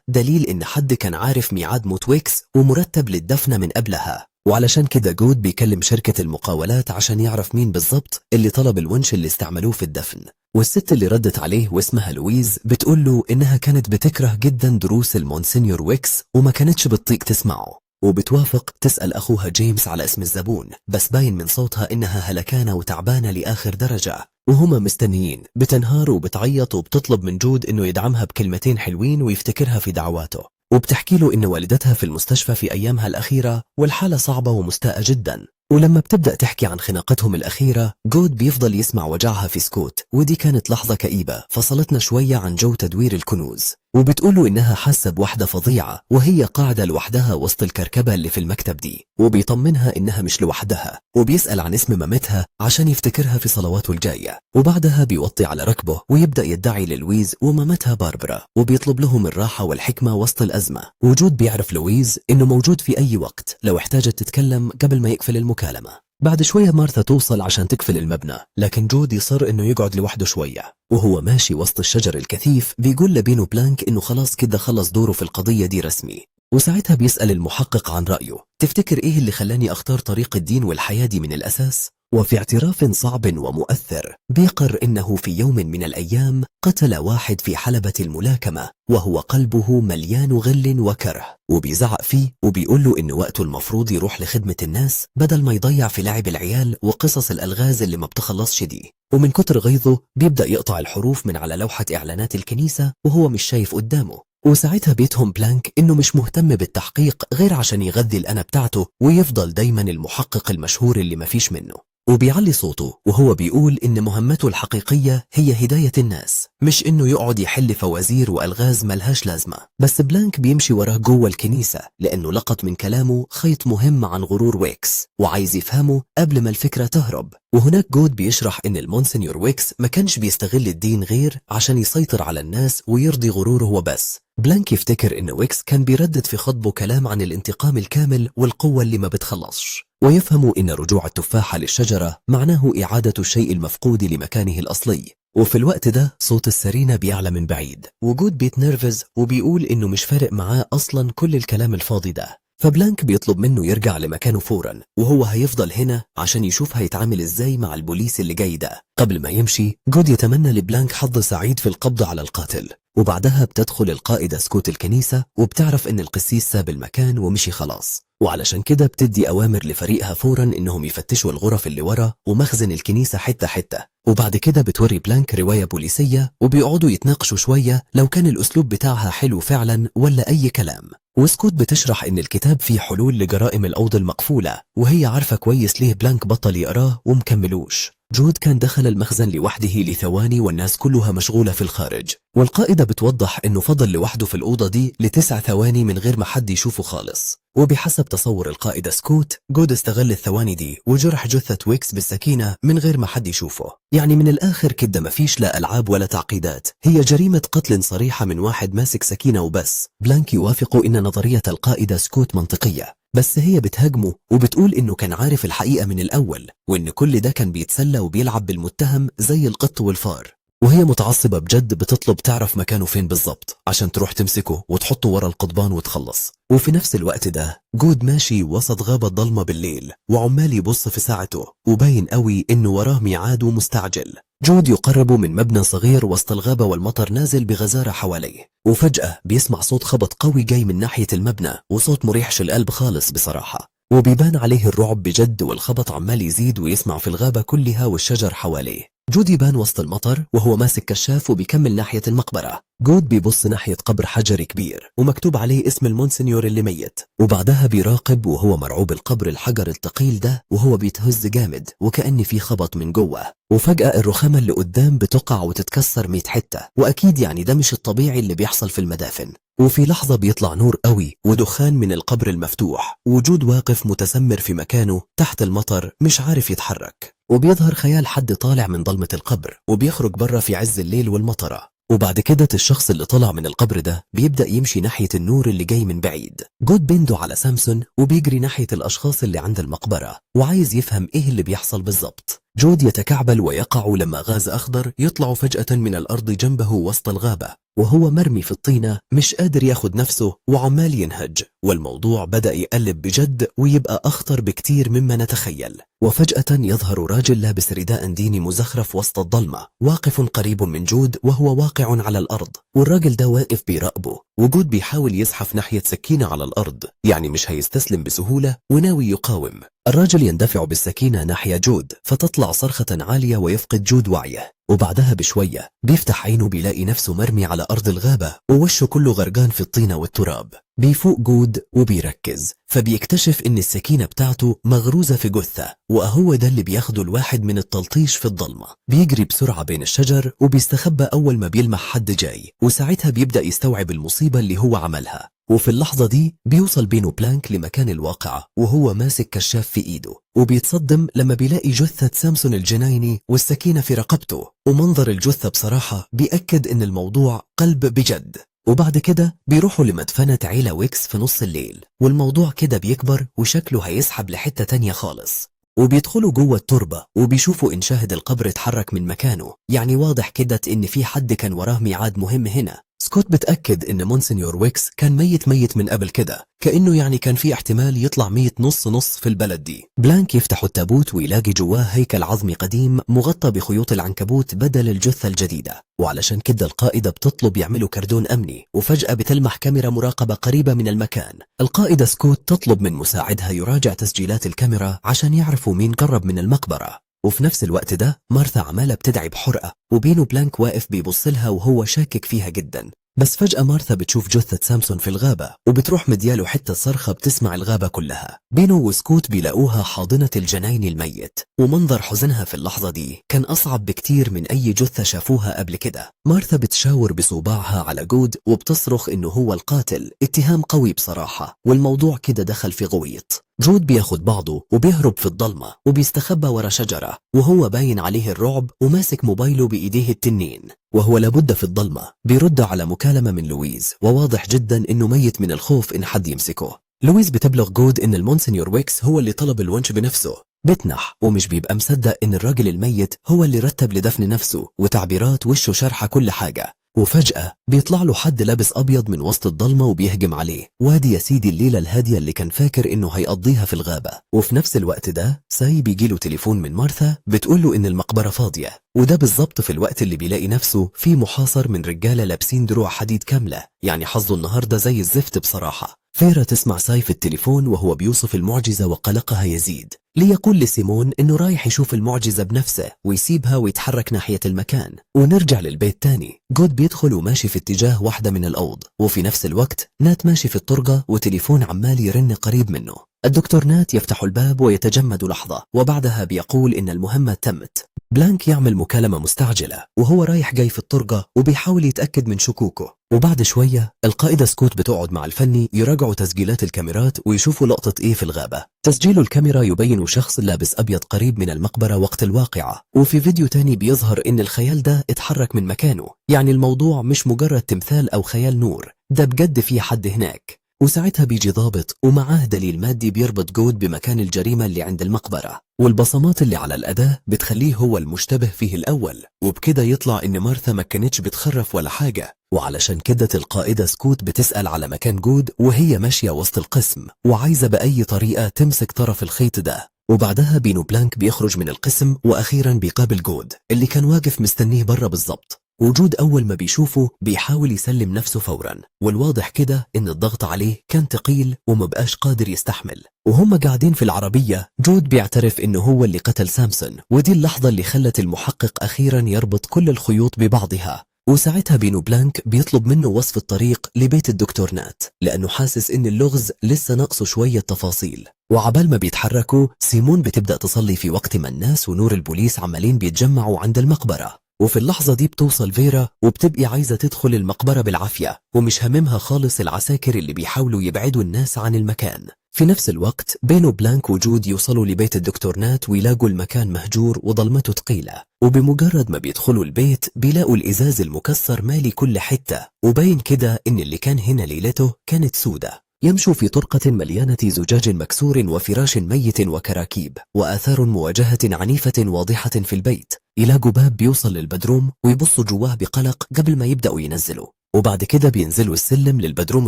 دليل إن حد كان عارف ميعاد موت ويكس ومرتب للدفن من قبلها، وعلشان كده جود بيكلم شركة المقاولات عشان يعرف مين بالظبط اللي طلب الونش اللي استعملوه في الدفن. والست اللي ردت عليه واسمها لويز بتقول له إنها كانت بتكره جدا دروس المونسينيور ويكس وما كانتش بتطيق تسمعه، وبتوافق تسأل أخوها جيمس على اسم الزبون، بس باين من صوتها إنها هلكانة وتعبانة لآخر درجة. وهما مستنيين بتنهار وبتعيط وبتطلب من جود إنه يدعمها بكلمتين حلوين ويفتكرها في دعواته، وبتحكي له إن والدتها في المستشفى في أيامها الأخيرة والحالة صعبة ومستاءة جدا. ولما بتبدأ تحكي عن خناقتهم الأخيرة جود بيفضل يسمع وجعها في سكوت، ودي كانت لحظة كئيبة فصلتنا شوية عن جو تدوير الكنوز. وبتقوله إنها حاسة بوحدة فظيعة وهي قاعدة لوحدها وسط الكركبة اللي في المكتب دي، وبيطمنها إنها مش لوحدها، وبيسأل عن اسم مامتها عشان يفتكرها في صلواته الجاية. وبعدها بيوطي على ركبه ويبدأ يدعي للويز ومامتها باربرا، وبيطلب لهم الراحة والحكمة وسط الأزمة. وجود بيعرف لويز إنه موجود في أي وقت لو احتاجت تتكلم قبل ما يقفل المكالمة. بعد شوية مارثا توصل عشان تقفل المبنى، لكن جود يصر إنه يقعد لوحده شوية. وهو ماشي وسط الشجر الكثيف بيقول لبينو بلانك إنه خلاص كده خلص دوره في القضية دي رسمي، وساعتها بيسأل المحقق عن رأيه. تفتكر إيه اللي خلاني أختار طريق الدين والحياة دي من الأساس؟ وفي اعتراف صعب ومؤثر بيقر إنه في يوم من الأيام قتل واحد في حلبة الملاكمة وهو قلبه مليان غل وكره، وبيزعق فيه وبيقول له إن وقته المفروض يروح لخدمة الناس بدل ما يضيع في لعب العيال وقصص الألغاز اللي ما بتخلصش دي. ومن كتر غيظه بيبدأ يقطع الحروف من على لوحة إعلانات الكنيسة وهو مش شايف قدامه. وساعتها بيتهم بلانك إنه مش مهتم بالتحقيق غير عشان يغذي الأنا بتاعته ويفضل دايما المحقق المشهور اللي مفيش منه. وبيعلي صوته وهو بيقول إن مهمته الحقيقية هي هداية الناس، مش إنه يقعد يحل فوازير وألغاز ملهاش لازمة. بس بلانك بيمشي وراه جوه الكنيسة لأنه لقط من كلامه خيط مهم عن غرور ويكس وعايز يفهمه قبل ما الفكرة تهرب. وهناك جود بيشرح إن المونسينيور ويكس ما كانش بيستغل الدين غير عشان يسيطر على الناس ويرضي غروره وبس. بلانك يفتكر إن ويكس كان بيردد في خطبه كلام عن الانتقام الكامل والقوة اللي ما بتخلصش، ويفهم إن رجوع التفاحة للشجرة معناه إعادة الشيء المفقود لمكانه الأصلي. وفي الوقت ده صوت السرينة بيعلى من بعيد، وجود بيتنرفز وبيقول إنه مش فارق معاه أصلا كل الكلام الفاضي ده. فبلانك بيطلب منه يرجع لمكانه فورا، وهو هيفضل هنا عشان يشوف هيتعامل ازاي مع البوليس اللي جاي ده. قبل ما يمشي جود يتمنى لبلانك حظ سعيد في القبض على القاتل. وبعدها بتدخل القائدة سكوت الكنيسة وبتعرف ان القسيس ساب المكان ومشي خلاص، وعلشان كده بتدي أوامر لفريقها فورا انهم يفتشوا الغرف اللي ورا ومخزن الكنيسة حتة حتة. وبعد كده بتوري بلانك رواية بوليسية وبيقعدوا يتناقشوا شوية لو كان الأسلوب بتاعها حلو فعلا ولا أي كلام. وسكوت بتشرح إن الكتاب فيه حلول لجرائم الأوضة المقفولة، وهي عارفة كويس ليه بلانك بطل يقراه ومكملوش. جود كان دخل المخزن لوحده لثواني والناس كلها مشغولة في الخارج، والقائدة بتوضح إنه فضل لوحده في الأوضة دي ل9 ثواني من غير ما حد يشوفه خالص. وبحسب تصور القائدة سكوت جود استغل الثواني دي وجرح جثة ويكس بالسكينة من غير ما حد يشوفه. يعني من الآخر كده مفيش لا ألعاب ولا تعقيدات، هي جريمة قتل صريحة من واحد ماسك سكينة وبس. بلانك يوافق إن نظرية القائدة سكوت منطقية، بس هي بتهاجمه وبتقول إنه كان عارف الحقيقة من الأول وإن كل ده كان بيتسلى وبيلعب بالمتهم زي القط والفار. وهي متعصبة بجد بتطلب تعرف مكانه فين بالظبط عشان تروح تمسكه وتحطه ورا القضبان وتخلص. وفي نفس الوقت ده جود ماشي وسط غابة ضلمة بالليل وعمال يبص في ساعته وباين قوي إنه وراه ميعاد ومستعجل. جود يقرب من مبنى صغير وسط الغابة والمطر نازل بغزارة حواليه، وفجأة بيسمع صوت خبط قوي جاي من ناحية المبنى، وصوت مريحش القلب خالص بصراحة، وبيبان عليه الرعب بجد. والخبط عمال يزيد ويسمع في الغابة كلها والشجر حواليه. جود يبان وسط المطر وهو ماسك كشاف وبيكمل ناحية المقبرة. جود بيبص ناحية قبر حجري كبير ومكتوب عليه اسم المونسنيور اللي ميت، وبعدها بيراقب وهو مرعوب القبر الحجر الثقيل ده وهو بيتهز جامد وكأن في خبط من جوه. وفجأة الرخامة اللي قدام بتقع وتتكسر 100 حتة، وأكيد يعني ده مش الطبيعي اللي بيحصل في المدافن. وفي لحظة بيطلع نور قوي ودخان من القبر المفتوح، وجود واقف متسمر في مكانه تحت المطر مش عارف يتحرك، وبيظهر خيال حد طالع من ضلمة القبر وبيخرج بره في عز الليل والمطرة. وبعد كده الشخص اللي طلع من القبر ده بيبدأ يمشي ناحية النور اللي جاي من بعيد. جود بيندو على سامسون وبيجري ناحية الأشخاص اللي عند المقبرة وعايز يفهم إيه اللي بيحصل بالظبط. جود يتكعبل ويقع لما غاز أخضر يطلع فجأة من الأرض جنبه وسط الغابة، وهو مرمي في الطينة مش قادر ياخد نفسه وعمال ينهج. والموضوع بدأ يقلب بجد ويبقى أخطر بكتير مما نتخيل. وفجأة يظهر راجل لابس رداء ديني مزخرف وسط الضلمة واقف قريب من جود وهو واقع على الأرض، والراجل ده واقف بيراقبه. وجود بيحاول يزحف ناحية سكينة على الأرض، يعني مش هيستسلم بسهولة وناوي يقاوم. الراجل يندفع بالسكينة ناحية جود فتطلع صرخة عالية ويفقد جود وعيه، وبعدها بشوية بيفتح عينه بيلاقي نفسه مرمي على أرض الغابة ووشه كله غرقان في الطينة والتراب. بيفوق جود وبيركز فبيكتشف إن السكينة بتاعته مغروزة في جثة، وهو ده اللي بياخده الواحد من التلطيش في الضلمة. بيجري بسرعة بين الشجر وبيستخبى أول ما بيلمح حد جاي، وساعتها بيبدأ يستوعب المصيبة اللي هو عملها. وفي اللحظة دي بيوصل بينو بلانك لمكان الواقعة وهو ماسك كشاف في إيده، وبيتصدم لما بيلاقي جثة سامسون الجنايني والسكينة في رقبته. ومنظر الجثة بصراحة بيأكد إن الموضوع قلب بجد. وبعد كده بيروحوا لمدفنة عيلة ويكس في نص الليل، والموضوع كده بيكبر وشكله هيسحب لحتة تانية خالص. وبيدخلوا جوه التربة وبيشوفوا إن شاهد القبر اتحرك من مكانه، يعني واضح كده إن في حد كان وراه ميعاد مهم هنا. سكوت بتأكد إن مونسنيور ويكس كان ميت من قبل كده، كأنه يعني كان في احتمال يطلع ميت نص نص في البلد دي. بلانك يفتح التابوت ويلاقي جواه هيكل عظمي قديم مغطى بخيوط العنكبوت بدل الجثة الجديدة، وعلشان كده القائدة بتطلب يعملوا كردون أمني. وفجأة بتلمح كاميرا مراقبة قريبة من المكان. القائدة سكوت تطلب من مساعدها يراجع تسجيلات الكاميرا عشان يعرفوا مين قرب من المقبرة. وفي نفس الوقت ده مارثا عمالة بتدعي بحرقة، وبينو بلانك واقف بيبصلها وهو شاكك فيها جدا. بس فجأة مارثا بتشوف جثة سامسون في الغابة وبتروح مدياله حتة صرخة بتسمع الغابة كلها. بينو وسكوت بيلاقوها حاضنة الجناين الميت، ومنظر حزنها في اللحظة دي كان أصعب بكتير من أي جثة شافوها قبل كده. مارثا بتشاور بصباعها على جود وبتصرخ إنه هو القاتل، اتهام قوي بصراحة، والموضوع كده دخل في غويط. جود بياخد بعضه وبيهرب في الضلمة وبيستخبى ورا شجرة، وهو باين عليه الرعب وماسك موبايله بإيديه التنين. وهو لابد في الضلمة بيرد على مكالمة من لويز، وواضح جدا إنه ميت من الخوف إن حد يمسكه. لويز بتبلغ جود إن المونسنيور ويكس هو اللي طلب الونش بنفسه. بتنح ومش بيبقى مصدق إن الراجل الميت هو اللي رتب لدفن نفسه، وتعبيرات وشه شرحة كل حاجة. وفجأة بيطلع له حد لابس أبيض من وسط الضلمة وبيهجم عليه. وادي يا سيدي الليلة الهادية اللي كان فاكر إنه هيقضيها في الغابة. وفي نفس الوقت ده ساي بيجيله تليفون من مارثا بتقوله إن المقبرة فاضية، وده بالظبط في الوقت اللي بيلاقي نفسه في محاصر من رجالة لابسين دروع حديد كاملة. يعني حظه النهاردة زي الزفت بصراحة. فيرا تسمع ساي في التليفون وهو بيوصف المعجزة وقلقها يزيد، ليقول لسيمون إنه رايح يشوف المعجزة بنفسه ويسيبها ويتحرك ناحية المكان. ونرجع للبيت تاني. جود بيدخل وماشي في اتجاه واحدة من الأوض، وفي نفس الوقت نات ماشي في الطرقة وتليفون عمال يرن قريب منه. الدكتور نات يفتح الباب ويتجمد لحظة، وبعدها بيقول إن المهمة تمت. بلانك يعمل مكالمة مستعجلة وهو رايح جاي في الطرقة وبيحاول يتأكد من شكوكه. وبعد شوية القائدة سكوت بتقعد مع الفني يراجعوا تسجيلات الكاميرات ويشوفوا لقطة ايه في الغابة. تسجيل الكاميرا يبين شخص لابس أبيض قريب من المقبرة وقت الواقعة، وفي فيديو تاني بيظهر إن الخيال ده اتحرك من مكانه. يعني الموضوع مش مجرد تمثال أو خيال نور، ده بجد في حد هناك. وساعتها بيجي ضابط ومعاه دليل مادي بيربط جود بمكان الجريمة اللي عند المقبرة، والبصمات اللي على الأداة بتخليه هو المشتبه فيه الأول. وبكده يطلع إن مارثا ما كانتش بتخرف ولا حاجة، وعلشان كده القائدة سكوت بتسأل على مكان جود وهي ماشية وسط القسم وعايزة بأي طريقة تمسك طرف الخيط ده. وبعدها بينو بلانك بيخرج من القسم وأخيرا بيقابل جود اللي كان واقف مستنيه برا بالظبط. وجود أول ما بيشوفه بيحاول يسلم نفسه فورا، والواضح كده إن الضغط عليه كان تقيل ومبقاش قادر يستحمل. وهم قاعدين في العربية جود بيعترف إنه هو اللي قتل سامسون، ودي اللحظة اللي خلت المحقق أخيرا يربط كل الخيوط ببعضها. وساعتها بينو بلانك بيطلب منه وصف الطريق لبيت الدكتور نات، لأنه حاسس إن اللغز لسه ناقصه شوية تفاصيل. وعبال ما بيتحركوا سيمون بتبدأ تصلي في وقت ما الناس ونور البوليس عمالين بيتجمعوا عند المقبرة. وفي اللحظة دي بتوصل فيرا وبتبقي عايزة تدخل المقبرة بالعافية، ومش هممها خالص العساكر اللي بيحاولوا يبعدوا الناس عن المكان. في نفس الوقت بينو بلانك وجود يوصلوا لبيت الدكتور نات ويلاقوا المكان مهجور وظلمته ثقيلة، وبمجرد ما بيدخلوا البيت بيلاقوا الإزاز المكسر مالي كل حتة، وباين كده إن اللي كان هنا ليلته كانت سودة. يمشوا في طرقة مليانة زجاج مكسور وفراش ميت وكراكيب وآثار مواجهة عنيفة واضحة في البيت. يلاقوا باب بيوصل للبدروم ويبصوا جواه بقلق قبل ما يبدأوا ينزلوا، وبعد كده بينزلوا السلم للبدروم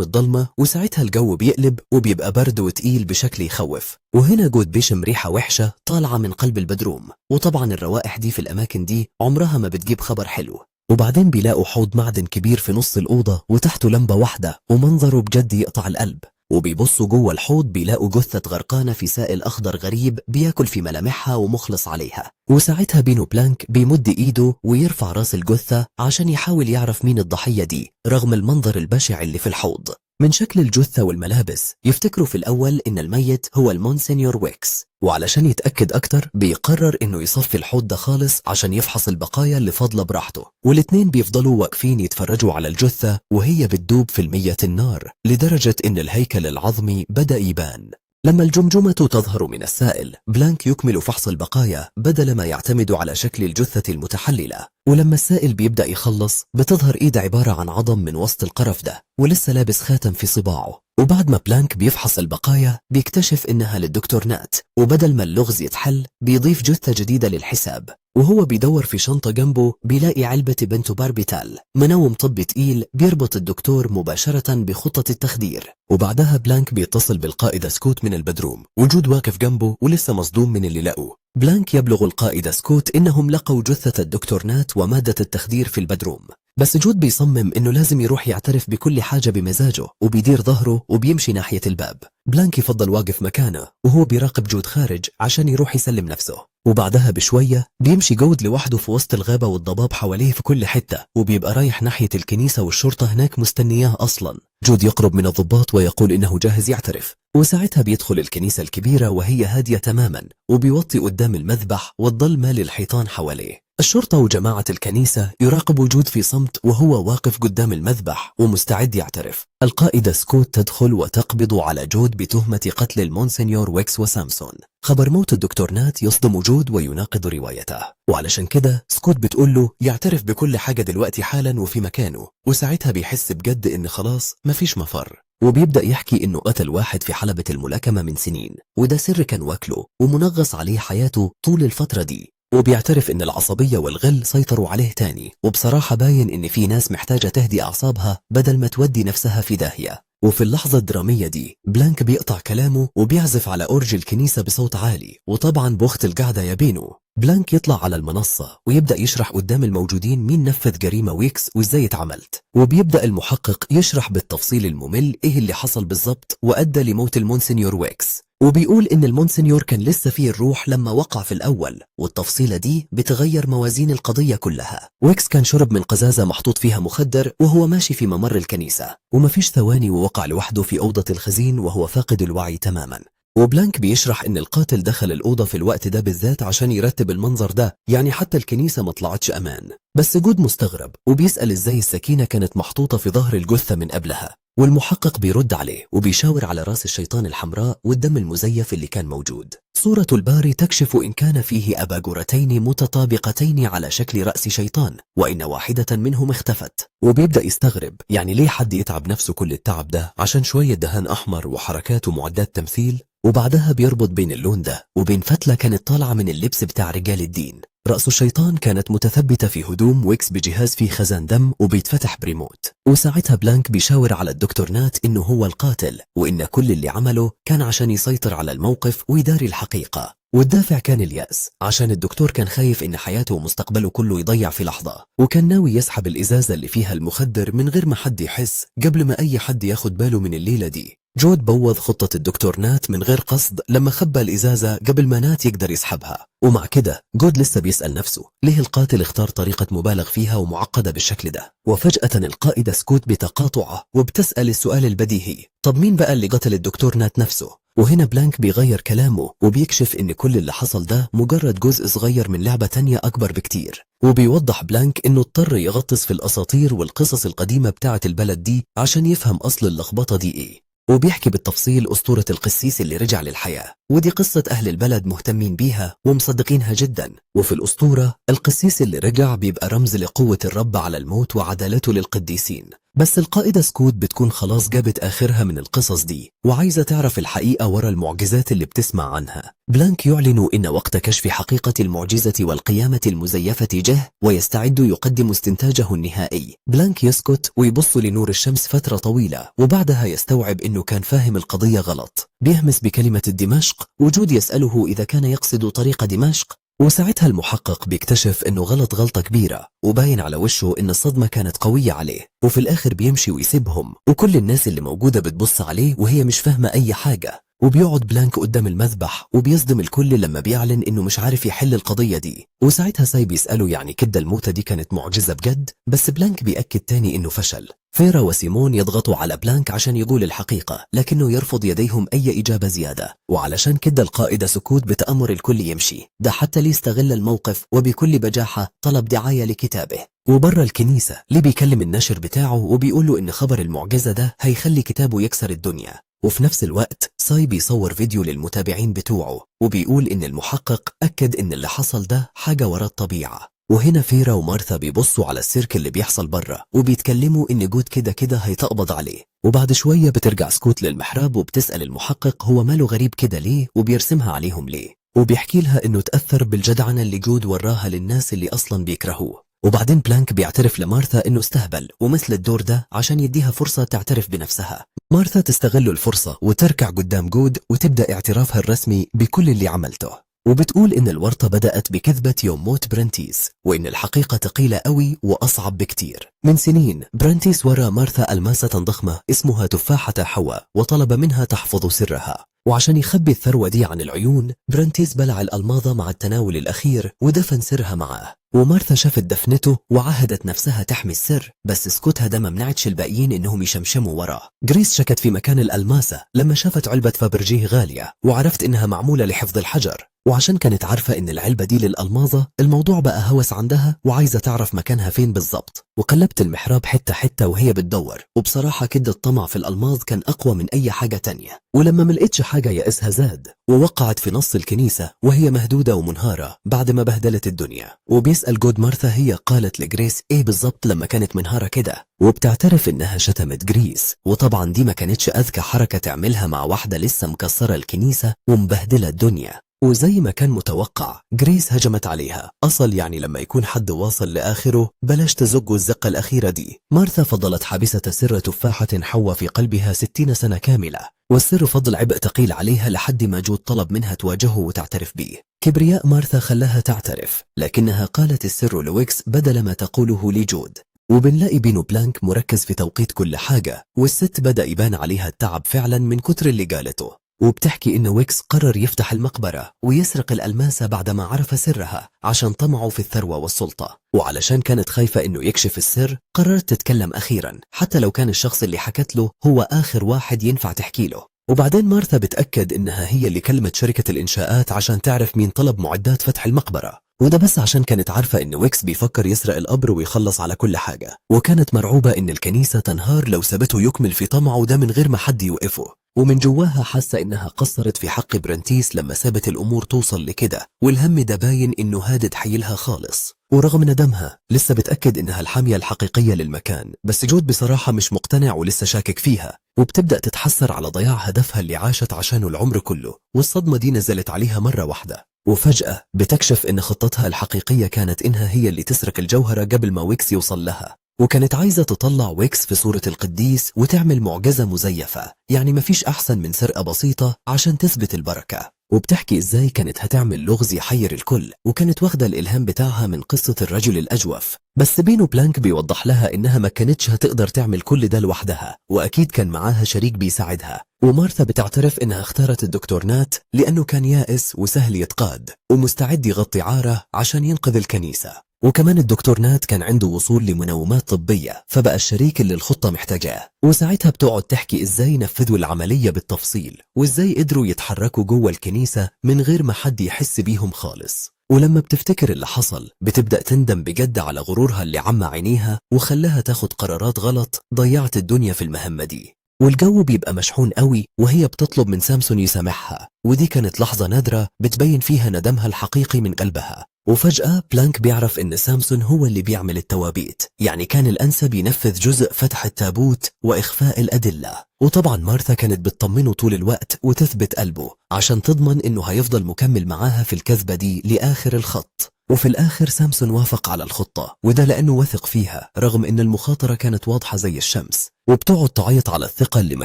الضلمة، وساعتها الجو بيقلب وبيبقى برد وتقيل بشكل يخوف. وهنا جود بيشم ريحة وحشة طالعة من قلب البدروم، وطبعا الروائح دي في الأماكن دي عمرها ما بتجيب خبر حلو. وبعدين بيلاقوا حوض معدن كبير في نص الأوضة وتحته لمبة واحدة، ومنظره بجد يقطع القلب. وبيبصوا جوه الحوض بيلاقوا جثة غرقانة في سائل أخضر غريب بياكل في ملامحها ومخلص عليها. وساعتها بينو بلانك بيمد إيده ويرفع راس الجثة عشان يحاول يعرف مين الضحية دي رغم المنظر البشع اللي في الحوض. من شكل الجثة والملابس يفتكروا في الأول إن الميت هو المونسينيور ويكس، وعلشان يتأكد أكتر بيقرر إنه يصفي الحوض ده خالص عشان يفحص البقايا اللي فاضلة براحته. والاتنين بيفضلوا واقفين يتفرجوا على الجثة وهي بتدوب في المية النار لدرجة إن الهيكل العظمي بدأ يبان. لما الجمجمة تظهر من السائل بلانك يكمل فحص البقايا بدل ما يعتمد على شكل الجثة المتحللة. ولما السائل بيبدأ يخلص بتظهر إيد عبارة عن عظم من وسط القرف ده ولسه لابس خاتم في صباعه. وبعد ما بلانك بيفحص البقايا بيكتشف إنها للدكتور نات، وبدل ما اللغز يتحل بيضيف جثة جديدة للحساب. وهو بيدور في شنطة جنبه بيلاقي علبة بنتوباربيتال، منوم طبي تقيل بيربط الدكتور مباشرة بخطة التخدير. وبعدها بلانك بيتصل بالقائد سكوت من البدروم، وجود واقف جنبه ولسه مصدوم من اللي لقوه. بلانك يبلغ القائد سكوت إنهم لقوا جثة الدكتور نات ومادة التخدير في البدروم، بس جود بيصمم إنه لازم يروح يعترف بكل حاجة بمزاجه، وبيدير ظهره وبيمشي ناحية الباب. بلانك يفضل واقف مكانه وهو بيراقب جود خارج عشان يروح يسلم نفسه. وبعدها بشوية بيمشي جود لوحده في وسط الغابة والضباب حواليه في كل حتة، وبيبقى رايح ناحية الكنيسة والشرطة هناك مستنياه أصلا. جود يقرب من الضباط ويقول إنه جاهز يعترف، وساعتها بيدخل الكنيسة الكبيرة وهي هادية تماما، وبيوطي قدام المذبح والظل مالي الحيطان حواليه. الشرطة وجماعة الكنيسة يراقبوا جود في صمت وهو واقف قدام المذبح ومستعد يعترف. القائدة سكوت تدخل وتقبض على جود بتهمة قتل المونسينيور ويكس وسامسون. خبر موت الدكتور نات يصدم جود ويناقض روايته، وعلشان كده سكوت بتقول له يعترف بكل حاجة دلوقتي حالا وفي مكانه. وساعتها بيحس بجد إن خلاص مفيش مفر، وبيبدأ يحكي إنه قتل واحد في حلبة الملاكمة من سنين، وده سر كان واكله ومنغص عليه حياته طول الفترة دي. وبيعترف إن العصبية والغل سيطروا عليه تاني، وبصراحة باين إن في ناس محتاجة تهدي أعصابها بدل ما تودي نفسها في داهية. وفي اللحظة الدرامية دي بلانك بيقطع كلامه وبيعزف على أورج الكنيسة بصوت عالي، وطبعا بوقت القعدة يا بينو بلانك يطلع على المنصة ويبدأ يشرح قدام الموجودين مين نفذ جريمة ويكس وإزاي اتعملت. وبيبدأ المحقق يشرح بالتفصيل الممل إيه اللي حصل بالضبط وأدى لموت المونسينيور ويكس، وبيقول إن المونسينيور كان لسه فيه الروح لما وقع في الأول، والتفصيلة دي بتغير موازين القضية كلها. ويكس كان شرب من قزازة محطوط فيها مخدر وهو ماشي في ممر الكنيسة، ومفيش ثواني ووقع لوحده في أوضة الخزين وهو فاقد الوعي تماما. وبلانك بيشرح إن القاتل دخل الأوضة في الوقت ده بالذات عشان يرتب المنظر ده، يعني حتى الكنيسة ما طلعتش أمان. بس جود مستغرب وبيسأل إزاي السكينة كانت محطوطة في ظهر الجثة من قبلها، والمحقق بيرد عليه وبيشاور على راس الشيطان الحمراء والدم المزيف اللي كان موجود. صورة الباري تكشف إن كان فيه أباجورتين متطابقتين على شكل رأس شيطان، وإن واحدة منهم اختفت. وبيبدأ يستغرب يعني ليه حد يتعب نفسه كل التعب ده عشان شوية دهان أحمر وحركات ومعدات تمثيل. وبعدها بيربط بين اللون ده وبين فتلة كانت طالعة من اللبس بتاع رجال الدين. رأس الشيطان كانت متثبتة في هدوم ويكس بجهاز فيه خزان دم وبيتفتح بريموت. وساعتها بلانك بيشاور على الدكتور نات إنه هو القاتل، وإن كل اللي عمله كان عشان يسيطر على الموقف ويداري الحقيقة. والدافع كان اليأس، عشان الدكتور كان خايف إن حياته ومستقبله كله يضيع في لحظة، وكان ناوي يسحب الإزازة اللي فيها المخدر من غير ما حد يحس قبل ما أي حد ياخد باله من الليلة دي. جود بوظ خطة الدكتور نات من غير قصد لما خبى الإزازة قبل ما نات يقدر يسحبها. ومع كده جود لسه بيسأل نفسه ليه القاتل اختار طريقة مبالغ فيها ومعقدة بالشكل ده. وفجأة القائدة سكوت بتقاطعه وبتسأل السؤال البديهي، طب مين بقى اللي قتل الدكتور نات نفسه؟ وهنا بلانك بيغير كلامه وبيكشف إن كل اللي حصل ده مجرد جزء صغير من لعبة تانية أكبر بكتير. وبيوضح بلانك إنه اضطر يغطس في الأساطير والقصص القديمة بتاعة البلد دي عشان يفهم أصل اللخبطة دي إيه. وبيحكي بالتفصيل أسطورة القسيس اللي رجع للحياة، ودي قصة أهل البلد مهتمين بيها ومصدقينها جدا. وفي الأسطورة القسيس اللي رجع بيبقى رمز لقوة الرب على الموت وعدالته للقديسين. بس القائدة سكوت بتكون خلاص جابت آخرها من القصص دي وعايزة تعرف الحقيقة ورا المعجزات اللي بتسمع عنها. بلانك يعلن إن وقت كشف حقيقة المعجزة والقيامة المزيفة جه، ويستعد يقدم استنتاجه النهائي. بلانك يسكت ويبص لنور الشمس فترة طويلة، وبعدها يستوعب إنه كان فاهم القضية غلط. بيهمس بكلمة دمشق، وجود يسأله إذا كان يقصد طريق دمشق، وساعتها المحقق بيكتشف إنه غلط غلطة كبيرة، وباين على وشه إن الصدمة كانت قوية عليه. وفي الآخر بيمشي ويسيبهم، وكل الناس اللي موجودة بتبص عليه وهي مش فاهمة أي حاجة. وبيقعد بلانك قدام المذبح وبيصدم الكل لما بيعلن إنه مش عارف يحل القضية دي. وساعتها ساي بيسأله يعني كده الموتة دي كانت معجزة بجد؟ بس بلانك بيأكد تاني إنه فشل. فيرا وسيمون يضغطوا على بلانك عشان يقول الحقيقة، لكنه يرفض يديهم أي إجابة زيادة. وعلشان كده القائد سكوت بتأمر الكل يمشي، ده حتى ليستغل الموقف وبكل بجاحة طلب دعاية لكتابه. وبره الكنيسة ليه بيكلم الناشر بتاعه وبيقول له إن خبر المعجزة ده هيخلي كتابه يكسر الدنيا. وفي نفس الوقت ساي بيصور فيديو للمتابعين بتوعه وبيقول إن المحقق أكد إن اللي حصل ده حاجة ورا الطبيعة. وهنا فيرا ومارثا بيبصوا على السيرك اللي بيحصل بره وبيتكلموا إن جود كده كده هيتقبض عليه. وبعد شوية بترجع سكوت للمحراب وبتسأل المحقق هو ماله غريب كده ليه وبيرسمها عليهم ليه، وبيحكي لها إنه تأثر بالجدعنة اللي جود وراها للناس اللي أصلا بيكرهوه. وبعدين بلانك بيعترف لمارثا إنه استهبل ومثل الدور ده عشان يديها فرصة تعترف بنفسها. مارثا تستغل الفرصة وتركع قدام جود وتبدأ اعترافها الرسمي بكل اللي عملته، وبتقول إن الورطة بدأت بكذبة يوم موت برنتيس، وإن الحقيقة ثقيلة قوي وأصعب بكتير. من سنين برنتيس ورى مارثا ألماسة ضخمة اسمها تفاحة حواء وطلب منها تحفظ سرها، وعشان يخبي الثروة دي عن العيون برنتيس بلع الألماظة مع التناول الأخير ودفن سرها معاه. ومارثا شافت دفنته وعهدت نفسها تحمي السر، بس سكوتها ده ما منعتش الباقيين إنهم يشمشموا وراه. جريس شكت في مكان الألماسة لما شافت علبة فابرجيه غالية وعرفت إنها معمولة لحفظ الحجر، وعشان كانت عارفة إن العلبة دي للألماظة الموضوع بقى هوس عندها وعايزة تعرف مكانها فين بالظبط. وقلبت المحراب حتة حتة وهي بتدور، وبصراحة كده الطمع في الألماظ كان أقوى من أي حاجة تانية. ولما ملقتش حاجة يأسها زاد ووقعت في نص الكنيسة وهي مهدودة ومنهارة بعد ما بهدلت الدنيا. وبيسأل جود مارثا هي قالت لجريس إيه بالظبط لما كانت منهارة كده، وبتعترف إنها شتمت جريس، وطبعا دي ما كانتش أذكى حركة تعملها مع واحدة لسه مكسرة الكنيسة ومبهدلة الدنيا. وزي ما كان متوقع جريس هجمت عليها. أصل يعني لما يكون حد واصل لآخره بلاش تزقوا الزقة الأخيرة دي. مارثا فضلت حابسة سر تفاحة حواء في قلبها 60 سنة كاملة، والسر فضل عبء ثقيل عليها لحد ما جود طلب منها تواجهه وتعترف بيه. كبرياء مارثا خلاها تعترف، لكنها قالت السر لويكس بدل ما تقوله لجود. وبنلاقي بينو بلانك مركز في توقيت كل حاجة، والست بدأ يبان عليها التعب فعلا من كتر اللي قالته. وبتحكي إن ويكس قرر يفتح المقبرة ويسرق الألماسة بعدما عرف سرها عشان طمعه في الثروة والسلطة. وعلشان كانت خايفة إنه يكشف السر قررت تتكلم أخيرا حتى لو كان الشخص اللي حكت له هو آخر واحد ينفع تحكي له. وبعدين مارثا بتأكد إنها هي اللي كلمت شركة الإنشاءات عشان تعرف مين طلب معدات فتح المقبرة، وده بس عشان كانت عارفة إن ويكس بيفكر يسرق القبر ويخلص على كل حاجة، وكانت مرعوبة إن الكنيسة تنهار لو سابته يكمل في طمعه ده من غير ما حد يوقفه. ومن جواها حاسة إنها قصرت في حق برنتيس لما سابت الأمور توصل لكده، والهم ده باين إنه هادد حيلها خالص. ورغم ندمها لسه بتأكد إنها الحامية الحقيقية للمكان، بس جود بصراحة مش مقتنع ولسه شاكك فيها، وبتبدأ تتحسر على ضياع هدفها اللي عاشت عشانه العمر كله. والصدمة دي نزلت عليها مرة واحدة، وفجأة بتكشف إن خطتها الحقيقية كانت إنها هي اللي تسرق الجوهرة قبل ما ويكس يوصل لها. وكانت عايزة تطلع ويكس في صورة القديس وتعمل معجزة مزيفة، يعني مفيش أحسن من سرقة بسيطة عشان تثبت البركة. وبتحكي إزاي كانت هتعمل لغز يحير الكل، وكانت واخدة الإلهام بتاعها من قصة الرجل الأجوف. بس بينو بلانك بيوضح لها إنها ما كانتش هتقدر تعمل كل ده لوحدها، وأكيد كان معاها شريك بيساعدها. ومارثا بتعترف إنها اختارت الدكتور نات لأنه كان يائس وسهل يتقاد ومستعد يغطي عاره عشان ينقذ الكنيسة. وكمان الدكتور نات كان عنده وصول لمنومات طبية، فبقى الشريك اللي الخطة محتاجاه. وساعتها بتقعد تحكي إزاي نفذوا العملية بالتفصيل، وإزاي قدروا يتحركوا جوه الكنيسة من غير ما حد يحس بيهم خالص. ولما بتفتكر اللي حصل بتبدأ تندم بجد على غرورها اللي عمى عينيها وخلاها تاخد قرارات غلط ضيعت الدنيا في المهمة دي. والجو بيبقى مشحون قوي وهي بتطلب من سامسون يسامحها، ودي كانت لحظة نادرة بتبين فيها ندمها الحقيقي من قلبها. وفجأة بلانك بيعرف إن سامسون هو اللي بيعمل التوابيت، يعني كان الأنسب ينفذ جزء فتح التابوت وإخفاء الأدلة. وطبعا مارثا كانت بتطمنه طول الوقت وتثبت قلبه عشان تضمن إنه هيفضل مكمل معاها في الكذبة دي لآخر الخط. وفي الآخر سامسون وافق على الخطة، وده لأنه وثق فيها رغم إن المخاطرة كانت واضحة زي الشمس. وبتقعد تعيط على الثقة اللي ما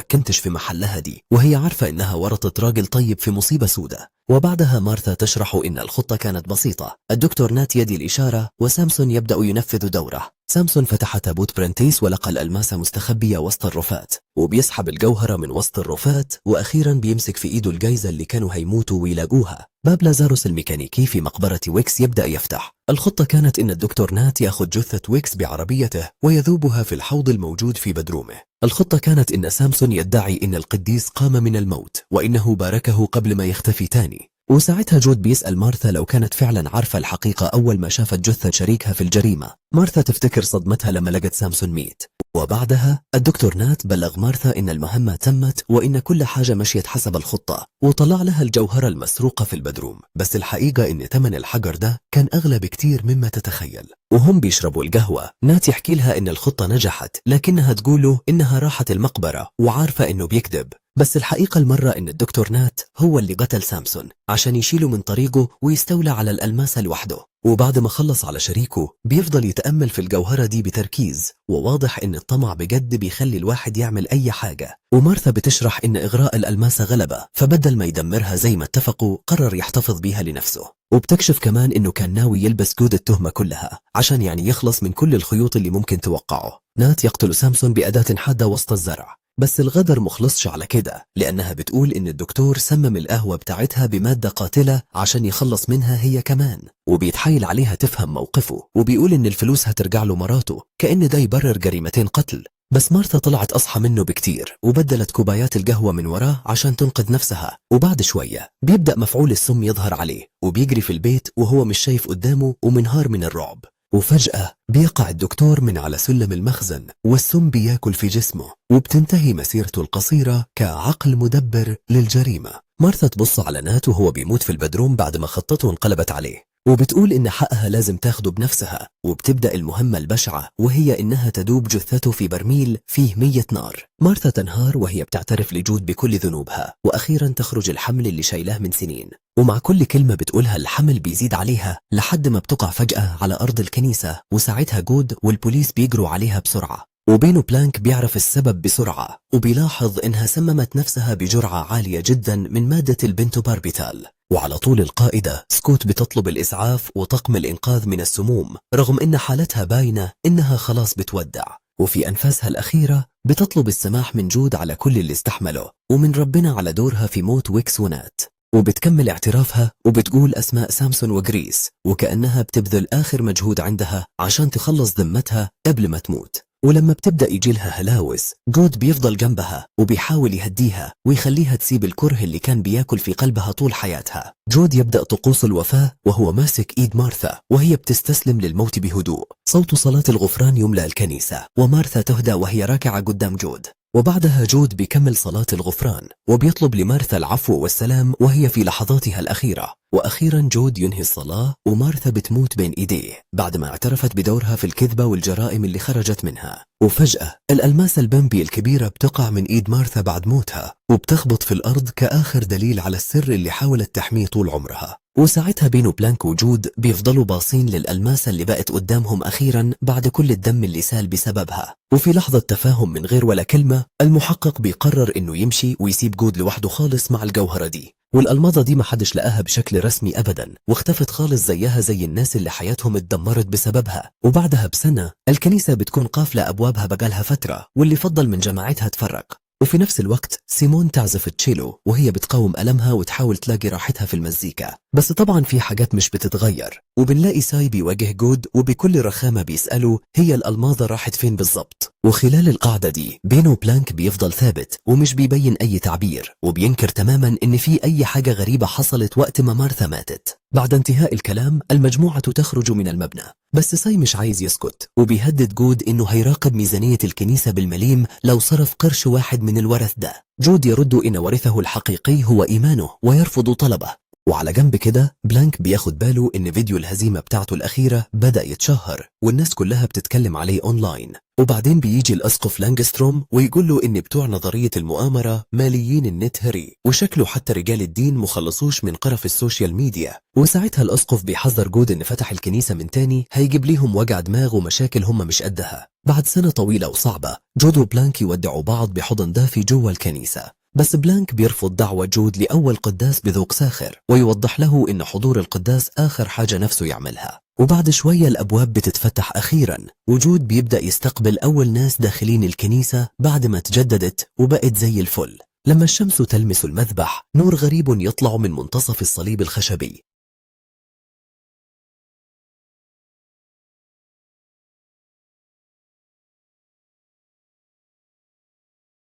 كنتش في محلها دي، وهي عارفة إنها ورطت راجل طيب في مصيبة سودة. وبعدها مارثا تشرح إن الخطة كانت بسيطة، الدكتور نات يدي الإشارة وسامسون يبدأ ينفذ دوره. سامسون فتح تابوت برنتيس ولقى الألماس مستخبية وسط الرفات، وبيسحب الجوهرة من وسط الرفات، وأخيرا بيمسك في إيده الجايزة اللي كانوا هيموتوا ويلاقوها. باب لازاروس الميكانيكي في مقبرة ويكس يبدأ يفتح. الخطة كانت إن الدكتور نات ياخد جثة ويكس بعربيته ويذوبها في الحوض الموجود في بدرومه. الخطة كانت إن سامسون يدعي إن القديس قام من الموت وإنه باركه قبل ما يختفي تاني. وساعتها جود بيسأل مارثا لو كانت فعلا عارفة الحقيقة أول ما شافت جثة شريكها في الجريمة. مارثا تفتكر صدمتها لما لقت سامسون ميت. وبعدها الدكتور نات بلغ مارثا إن المهمة تمت وإن كل حاجة مشيت حسب الخطة، وطلع لها الجوهرة المسروقة في البدروم. بس الحقيقة إن ثمن الحجر ده كان أغلى بكتير مما تتخيل. وهم بيشربوا القهوة نات يحكي لها إن الخطة نجحت، لكنها تقوله إنها راحت المقبرة وعارفة إنه بيكذب. بس الحقيقة المرة إن الدكتور نات هو اللي قتل سامسون عشان يشيله من طريقه ويستولى على الألماس لوحده. وبعد ما خلص على شريكه بيفضل يتأمل في الجوهرة دي بتركيز، وواضح إن الطمع بجد بيخلي الواحد يعمل أي حاجة. ومارثا بتشرح إن إغراء الألماس غلبة، فبدل ما يدمرها زي ما اتفقوا قرر يحتفظ بيها لنفسه. وبتكشف كمان إنه كان ناوي يلبس جود التهمة كلها عشان يعني يخلص من كل الخيوط اللي ممكن توقعه. نات يقتل سامسون بأداة حادة وسط الزرع، بس الغدر مخلصش على كده، لأنها بتقول إن الدكتور سمم القهوة بتاعتها بمادة قاتلة عشان يخلص منها هي كمان. وبيتحايل عليها تفهم موقفه، وبيقول إن الفلوس هترجع له مراته، كأن ده يبرر جريمتين قتل. بس مارثا طلعت أصحى منه بكتير وبدلت كوبايات القهوة من وراه عشان تنقذ نفسها. وبعد شوية بيبدأ مفعول السم يظهر عليه، وبيجري في البيت وهو مش شايف قدامه ومنهار من الرعب. وفجأة بيقع الدكتور من على سلم المخزن والسم بياكل في جسمه، وبتنتهي مسيرته القصيرة كعقل مدبر للجريمة. مارثا تبص على نات وهو بيموت في البدروم بعد ما خطته انقلبت عليه، وبتقول إن حقها لازم تاخده بنفسها. وبتبدأ المهمة البشعة، وهي إنها تدوب جثته في برميل فيه 100 نار. مارثا تنهار وهي بتعترف لجود بكل ذنوبها، وأخيرا تخرج الحمل اللي شايلاه من سنين. ومع كل كلمة بتقولها الحمل بيزيد عليها لحد ما بتقع فجأة على أرض الكنيسة، وساعتها جود والبوليس بيجروا عليها بسرعة. وبينو بلانك بيعرف السبب بسرعة، وبيلاحظ إنها سممت نفسها بجرعة عالية جدا من مادة البنتوباربيتال. وعلى طول القائدة سكوت بتطلب الإسعاف وطاقم الإنقاذ من السموم، رغم إن حالتها باينة إنها خلاص بتودع. وفي أنفاسها الأخيرة بتطلب السماح من جود على كل اللي استحمله، ومن ربنا على دورها في موت ويكس ونات. وبتكمل اعترافها وبتقول أسماء سامسون وغريس، وكأنها بتبذل آخر مجهود عندها عشان تخلص ذمتها قبل ما تموت. ولما بتبدأ يجيلها هلاوس جود بيفضل جنبها وبيحاول يهديها ويخليها تسيب الكره اللي كان بياكل في قلبها طول حياتها. جود يبدأ طقوس الوفاة وهو ماسك إيد مارثا وهي بتستسلم للموت بهدوء. صوت صلاة الغفران يملأ الكنيسة، ومارثا تهدى وهي راكعة قدام جود. وبعدها جود بيكمل صلاة الغفران وبيطلب لمارثا العفو والسلام وهي في لحظاتها الأخيرة. وأخيرا جود ينهي الصلاة ومارثا بتموت بين إيديه بعد ما اعترفت بدورها في الكذبة والجرائم اللي خرجت منها. وفجأة الألماس البامبي الكبيرة بتقع من إيد مارثا بعد موتها وبتخبط في الأرض كآخر دليل على السر اللي حاولت تحميه طول عمرها. وساعتها بينو بلانك وجود بيفضلوا باصين للألماسة اللي بقت قدامهم أخيرا بعد كل الدم اللي سال بسببها. وفي لحظة تفاهم من غير ولا كلمة المحقق بيقرر إنه يمشي ويسيب جود لوحده خالص مع الجوهرة دي. والألماظة دي محدش لقاها بشكل رسمي أبدا واختفت خالص زيها زي الناس اللي حياتهم اتدمرت بسببها. وبعدها بسنة الكنيسة بتكون قافلة أبوابها بقالها فترة واللي فضل من جماعتها تفرق. وفي نفس الوقت سيمون تعزف التشيلو وهي بتقاوم ألمها وتحاول تلاقي راحتها في المزيكا. بس طبعا في حاجات مش بتتغير وبنلاقي ساي بيواجه جود وبكل رخامة بيسأله هي الألماظة راحت فين بالضبط. وخلال القعدة دي بينو بلانك بيفضل ثابت ومش بيبين أي تعبير وبينكر تماما إن في أي حاجة غريبة حصلت وقت ما مارثا ماتت. بعد انتهاء الكلام المجموعة تخرج من المبنى بس ساي مش عايز يسكت وبيهدد جود إنه هيراقب ميزانية الكنيسة بالمليم لو صرف قرش واحد من الورث ده. جود يرد إن ورثه الحقيقي هو إيمانه ويرفض طلبه. وعلى جنب كده بلانك بياخد باله إن فيديو الهزيمة بتاعته الأخيرة بدأ يتشهر والناس كلها بتتكلم عليه أونلاين. وبعدين بيجي الأسقف لانجستروم ويقول له إن بتوع نظرية المؤامرة ماليين النت هري وشكله حتى رجال الدين مخلصوش من قرف السوشيال ميديا. وساعتها الأسقف بيحذر جود إن فتح الكنيسة من تاني هيجيب ليهم وجع دماغ ومشاكل هم مش قدها. بعد سنة طويلة وصعبة جود وبلانك يودعوا بعض بحضن دافي جوا الكنيسة. بس بلانك بيرفض دعوة جود لأول قداس بذوق ساخر ويوضح له إن حضور القداس آخر حاجة نفسه يعملها. وبعد شوية الأبواب بتتفتح أخيرا وجود بيبدأ يستقبل أول ناس داخلين الكنيسة بعد ما تجددت وبقت زي الفل. لما الشمس تلمس المذبح نور غريب يطلع من منتصف الصليب الخشبي